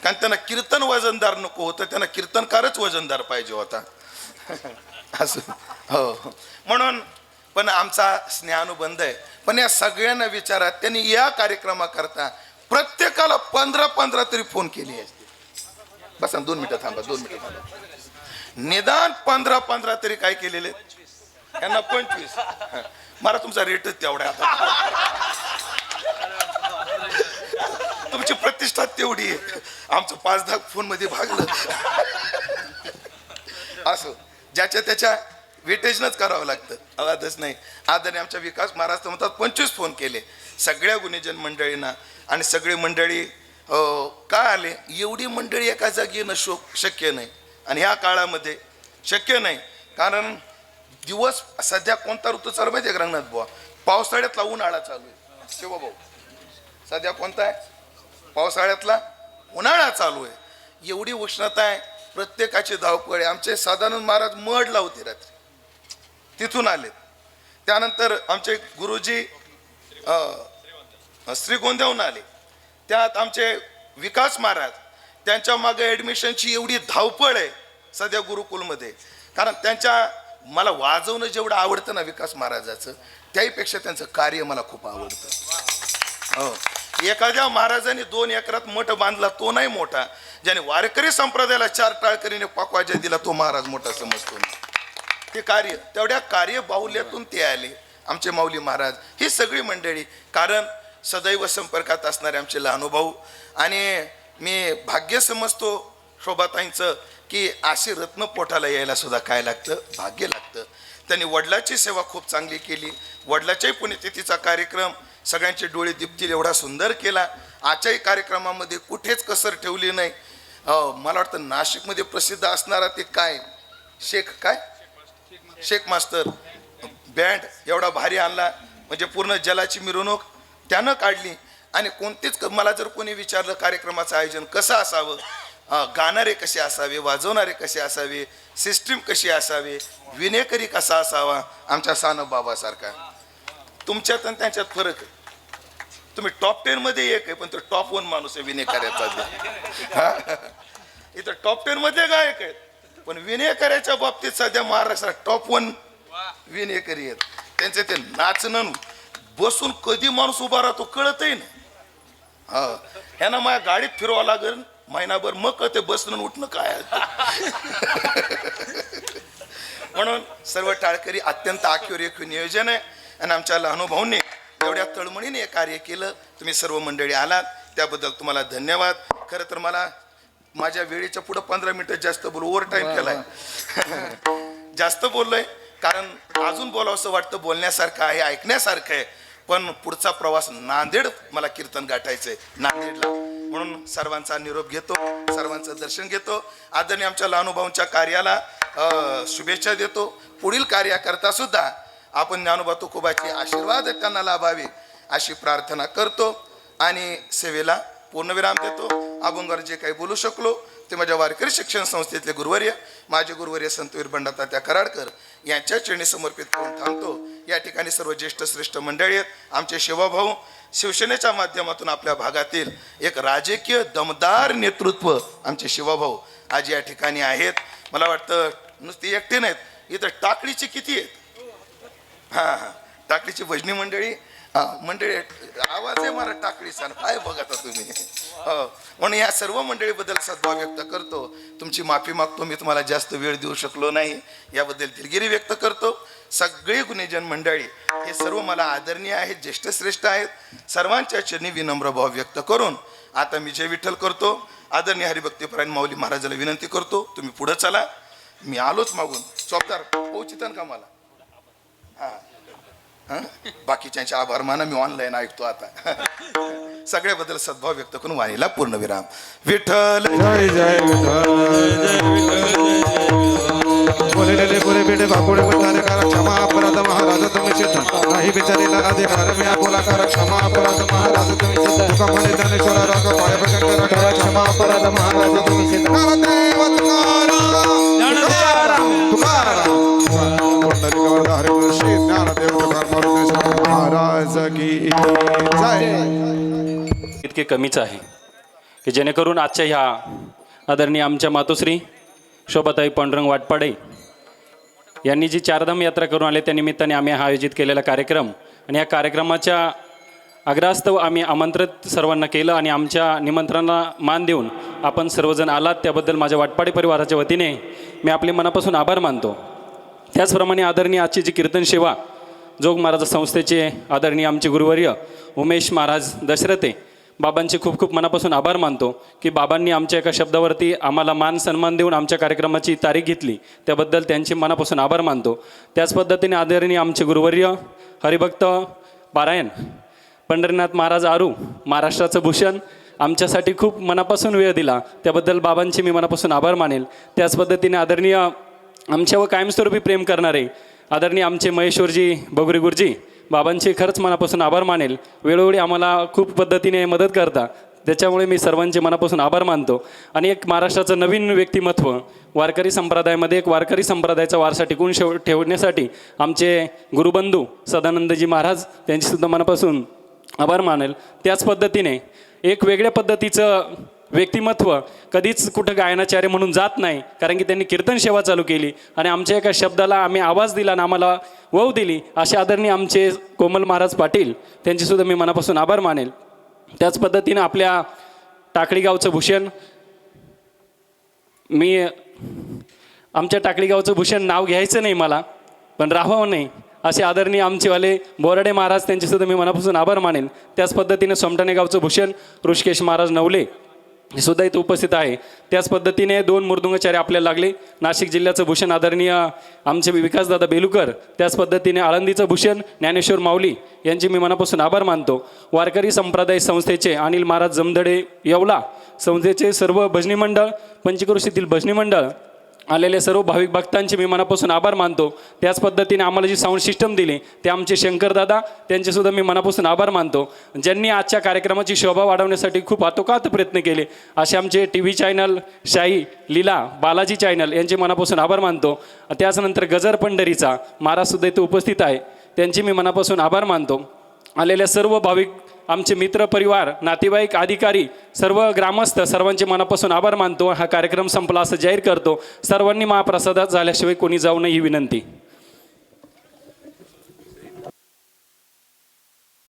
कारण त्यांना कीर्तन वजनदार नको होतं, त्यांना कीर्तनकारच वजनदार पाहिजे होता असं. हो, म्हणून पण आमचा स्नेहानुबंध आहे. पण या सगळ्यांना विचारा, त्यांनी या कार्यक्रमाकरता प्रत्येकाला 15-15 तरी फोन केले असते. बसा 2 मिनिटं थांबा, 2 मिनिटं थांबा. निदान 15-15 तरी काय केलेले, यांना 25. मला तुमचा रेटच तेवढा, आता तुमची प्रतिष्ठा तेवढी आहे, आमचं 5-10 फोन मध्ये भागलं. असं ज्याच्या त्याच्या वेटेजनच करावं लागतं, आवाजच नाही. आदरणीय आमच्या विकास महाराज तर म्हणतात 25 फोन केले सगळ्या गुणीजन मंडळींना. आणि सगळी मंडळी का आले, एवढी मंडळी एका जागी येणं शक्य नाही आणि ह्या काळामध्ये शक्य नाही. कारण दिवस सध्या कोणता ऋतू चालू माहिती आहे रंगनाथ बुवा? पावसाळ्यातला उन्हाळा चालू आहे शिवा भाऊ. सध्या कोणता आहे? पावसाळ्यातला उन्हाळा चालू आहे. एवढी उष्णता आहे, प्रत्येकाची धावपळ आहे. आमचे सदानंद महाराज मड लावते रात्री, तिथून आले. त्यानंतर आमचे गुरुजी श्रीगोंद्याहून आले. त्यात आमचे विकास महाराज, त्यांच्या मागे ॲडमिशनची एवढी धावपळ आहे सध्या गुरुकुलमध्ये. कारण त्यांच्या, मला वाजवणं जेवढं आवडतं ना विकास महाराजाचं, त्याहीपेक्षा त्यांचं कार्य मला खूप आवडतं. हो, एखाद्या महाराजांनी 2 एकरात मठ बांधला तो नाही मोठा, ज्याने वारकरी संप्रदायाला 4 टाळकरीने पाकवाजा दिला तो महाराज मोठा समजतो. ते कार्य, तेवढ्या कार्य बाहुल्यातून ते आले आमचे माऊली महाराज, ही सगळी मंडळी. कारण सदैव संपर्कात असणारे आमचे लहानुभाऊ. आणि मी भाग्य समजतो शोभाताईंचं की अशी रत्न पोटाला यायला सुद्धा काय लागतं, भाग्य लागतं. त्यांनी वडिलाची सेवा खूप चांगली केली. वडिलाच्याही पुण्यतिथीचा कार्यक्रम सगळ्यांचे डोळे दिपतील एवढा सुंदर केला. आजच्याही कार्यक्रमामध्ये कुठेच कसर ठेवली नाही. मला वाटतं नाशिकमध्ये प्रसिद्ध असणारा ते काय शेख मास्तर बँड एवढा भारी आणला, म्हणजे पूर्ण जलाची मिरवणूक त्यानं काढली. आणि कोणतेच, मला जर कोणी विचारलं कार्यक्रमाचं आयोजन कसं असावं, गाणारे कसे असावे, वाजवणारे कसे असावे, सिस्टीम कशी असावी, विनेकरी कसा असावा, आमच्या सानप बाबासारखा. तुमच्यात आणि त्यांच्यात फरक आहे. तुम्ही टॉप 10 मध्ये एक आहे, पण तो टॉप 1 माणूस आहे विनेकऱ्याचा. इथं टॉप 10 मध्ये गायक आहेत, पण विनेकऱ्याच्या बाबतीत सध्या महाराष्ट्रात टॉप 1 विनेकरी आहेत. त्यांचे ते नाचणं, बसून कधी माणूस उभा राहतो कळतही नाही. ह्यांना माझ्या गाडीत फिरवावं लागेल महिनाभर, मग कळते बसणं उठणं काय आहे. म्हणून सर्व टाळकरी अत्यंत आखीव नियोजन आहे. आणि आमच्या लहानुभाऊंनी एवढ्या तळमळीने हे कार्य केलं. तुम्ही सर्व मंडळी आलात त्याबद्दल तुम्हाला धन्यवाद. खरं तर मला माझ्या वेळेच्या पुढं 15 मिनिटं जास्त बोलू, ओव्हर टाईम केलाय. जास्त बोललोय कारण अजून बोलावंसं वाटतं, बोलण्यासारखं आहे, ऐकण्यासारखं आहे. पण पुढचा प्रवास नांदेड, मला कीर्तन गाठायचंय नांदेडला. म्हणून सर्वांचा निरोप घेतो, सर्वांचं दर्शन घेतो. आदरणीय आमच्या लहानुभाऊंच्या कार्याला शुभेच्छा देतो. पुढील कार्याकरता सुद्धा आपण ज्ञानोबा तुकोबाचे आशीर्वाद त्यांना लाभावे अशी प्रार्थना करतो आणि सेवेला पूर्णविराम देतो. अभंगावर जे काही बोलू शकलो ते माझ्या वारकरी शिक्षण संस्थेतले गुरुवर्य, माझे गुरुवर्य संतवीर बंडातात्या कराडकर यांच्या चरणी समर्पित करून थांबतो. या ठिकाणी सर्व ज्येष्ठ श्रेष्ठ मंडळी आहेत. आमचे शिवभाऊ शिवसेनेच्या माध्यमातून आपल्या भागातील एक राजकीय दमदार नेतृत्व आमचे शिवभाऊ आज या ठिकाणी आहेत. मला वाटतं नुसती एकटे नाहीत, इथं टाकळीची किती आहेत. हां टाकळीची भजनी मंडळी मंडळी, आवाज आहे मला टाकळीचा, काय बघा तुम्ही. हो, म्हणून या सर्व मंडळीबद्दल सद्भाव व्यक्त करतो. तुमची माफी मागतो, मी तुम्हाला जास्त वेळ देऊ शकलो नाही याबद्दल दिलगिरी व्यक्त करतो. सगळे गुणीजन मंडळी हे सर्व मला आदरणीय आहेत, ज्येष्ठ श्रेष्ठ आहेत. सर्वांच्या चरणी विनम्र भाव व्यक्त करून आता मी जय विठ्ठल करतो. आदरणीय हरिभक्तीपरायण माऊली महाराजाला विनंती करतो, तुम्ही पुढे चला. मी आलोच मागून, चौपदार पोहोचितान का मला. हां बाकीच्यांचे आभार माना, मी ऑनलाईन ऐकतो आता. सगळ्याबद्दल सद्भाव व्यक्त करून वाणीला पूर्णविराम. विठ्ठल जय जय बोलेले बोले बेटे बापुडे बंधारे करा क्षमा अपराध महाराज तुम्ही चित्त नाही बिचारीला अधिकार मी बोला करा क्षमा अपराध महाराज तुम्ही चित्त तुका म्हणे ज्ञानेश्वरा राग पाय प्रकट करा क्षमा अपराध महाराज तुम्ही चित्त देव तुकाराम पुंडलिक हरे श्री ज्ञानदेव महाराज की जय. इतके कमीच आहे की जेणेकरून आजच्या ह्या आदरणीय आमच्या मातोश्री शोभाताई पांडुरंग वाटपाडे यांनी जी चारधाम यात्रा करून आले त्या निमित्ताने आम्ही हा आयोजित केलेला कार्यक्रम आणि या कार्यक्रमाच्या आग्रहास्तव आम्ही आमंत्रित सर्वांना केलं आणि आमच्या निमंत्रणाला मान देऊन आपण सर्वजण आलात त्याबद्दल माझ्या वाटपाडे परिवाराच्या वतीने मी आपले मनापासून आभार मानतो. त्याचप्रमाणे आदरणीय आजची जी कीर्तन सेवा जोग महाराज संस्थेचे आदरणीय आमचे गुरुवर्य उमेश महाराज दशरथे बाबांचे खूप खूप मनापासून आभार मानतो की बाबांनी आमच्या एका शब्दावरती आम्हाला मान सन्मान देऊन आमच्या कार्यक्रमाची तारीख घेतली, त्याबद्दल त्यांचे मनापासून आभार मानतो. त्याच पद्धतीने आदरणीय आमचे गुरुवर्य हरिभक्त पारायण पंढरीनाथ महाराज आरू महाराष्ट्राचं भूषण आमच्यासाठी खूप मनापासून वेळ दिला, त्याबद्दल बाबांचे मी मनापासून आभार मानेल. त्याच पद्धतीने आदरणीय आमच्यावर कायमस्वरूपी प्रेम करणारे आदरणीय आमचे महेश्वरजी बगुरी गुरुजी बाबांचे खरंच मनापासून आभार मानेल. वेळोवेळी आम्हाला खूप पद्धतीने मदत करता, त्याच्यामुळे मी सर्वांचे मनापासून आभार मानतो. आणि एक महाराष्ट्राचं नवीन व्यक्तिमत्व वारकरी संप्रदायामध्ये एक वारकरी संप्रदायाचा वारसा टिकून ठेवण्यासाठी आमचे गुरुबंधू सदानंदजी महाराज त्यांचेसुद्धा मनापासून आभार मानेल. त्याच पद्धतीने एक वेगळ्या पद्धतीचं व्यक्तिमत्व कधीच कुठं गायनाचार्य म्हणून जात नाही, कारण की त्यांनी कीर्तन सेवा चालू केली आणि आमच्या एका शब्दाला आम्ही आवाज दिला आणि आम्हाला वव दिली, असे आदरणीय आमचे कोमल महाराज पाटील त्यांचेसुद्धा मी मनापासून आभार मानेल. त्याच पद्धतीनं आपल्या टाकळी गावचं भूषण, मी आमच्या टाकळी गावचं भूषण नाव घ्यायचं नाही मला, पण राहावं नाही असे आदरणीय आमचेवाले बोराडे महाराज त्यांचेसुद्धा मी मनापासून आभार मानेल. त्याच पद्धतीने सोमठाणे गावचं भूषण ऋषिकेश महाराज नवले हे सुद्धा इथं उपस्थित आहे. त्याच पद्धतीने 2 मृदुंगाचार्य आपल्याला लागले. नाशिक जिल्ह्याचं भूषण आदरणीय आमचे विकासदादा बेलुकर, त्याच पद्धतीने आळंदीचं भूषण ज्ञानेश्वर माऊली यांचे मी मनापासून आभार मानतो. वारकरी संप्रदाय संस्थेचे अनिल महाराज जमदडे येवला संस्थेचे सर्व भजनी मंडळ, पंचक्रोशीतील भजनी मंडळ, आलेल्या सर्व भाविक भक्तांचे मी मनापासून आभार मानतो. त्याच पद्धतीने आम्हाला जी साऊंड सिस्टम दिली ते आमचे शंकरदादा त्यांचेसुद्धा मी मनापासून आभार मानतो. ज्यांनी आजच्या कार्यक्रमाची शोभा वाढवण्यासाठी खूप आतोकात प्रयत्न केले असे आमचे TV चॅनल शाही लीला बालाजी चॅनल यांचे मनापासून आभार मानतो. त्याचनंतर गजर पंढरीचा महाराजसुद्धा इथे उपस्थित आहे, त्यांचे मी मनापासून आभार मानतो. आलेल्या सर्व भाविक आमचे मित्र परिवार नातेवाईक अधिकारी सर्व ग्रामस्थ सर्वांचे मनापासून आभार मानतो. हा कार्यक्रम संपला असं जाहीर करतो. सर्वांनी महाप्रसादात झाल्याशिवाय कोणी जाऊ नये ही विनंती.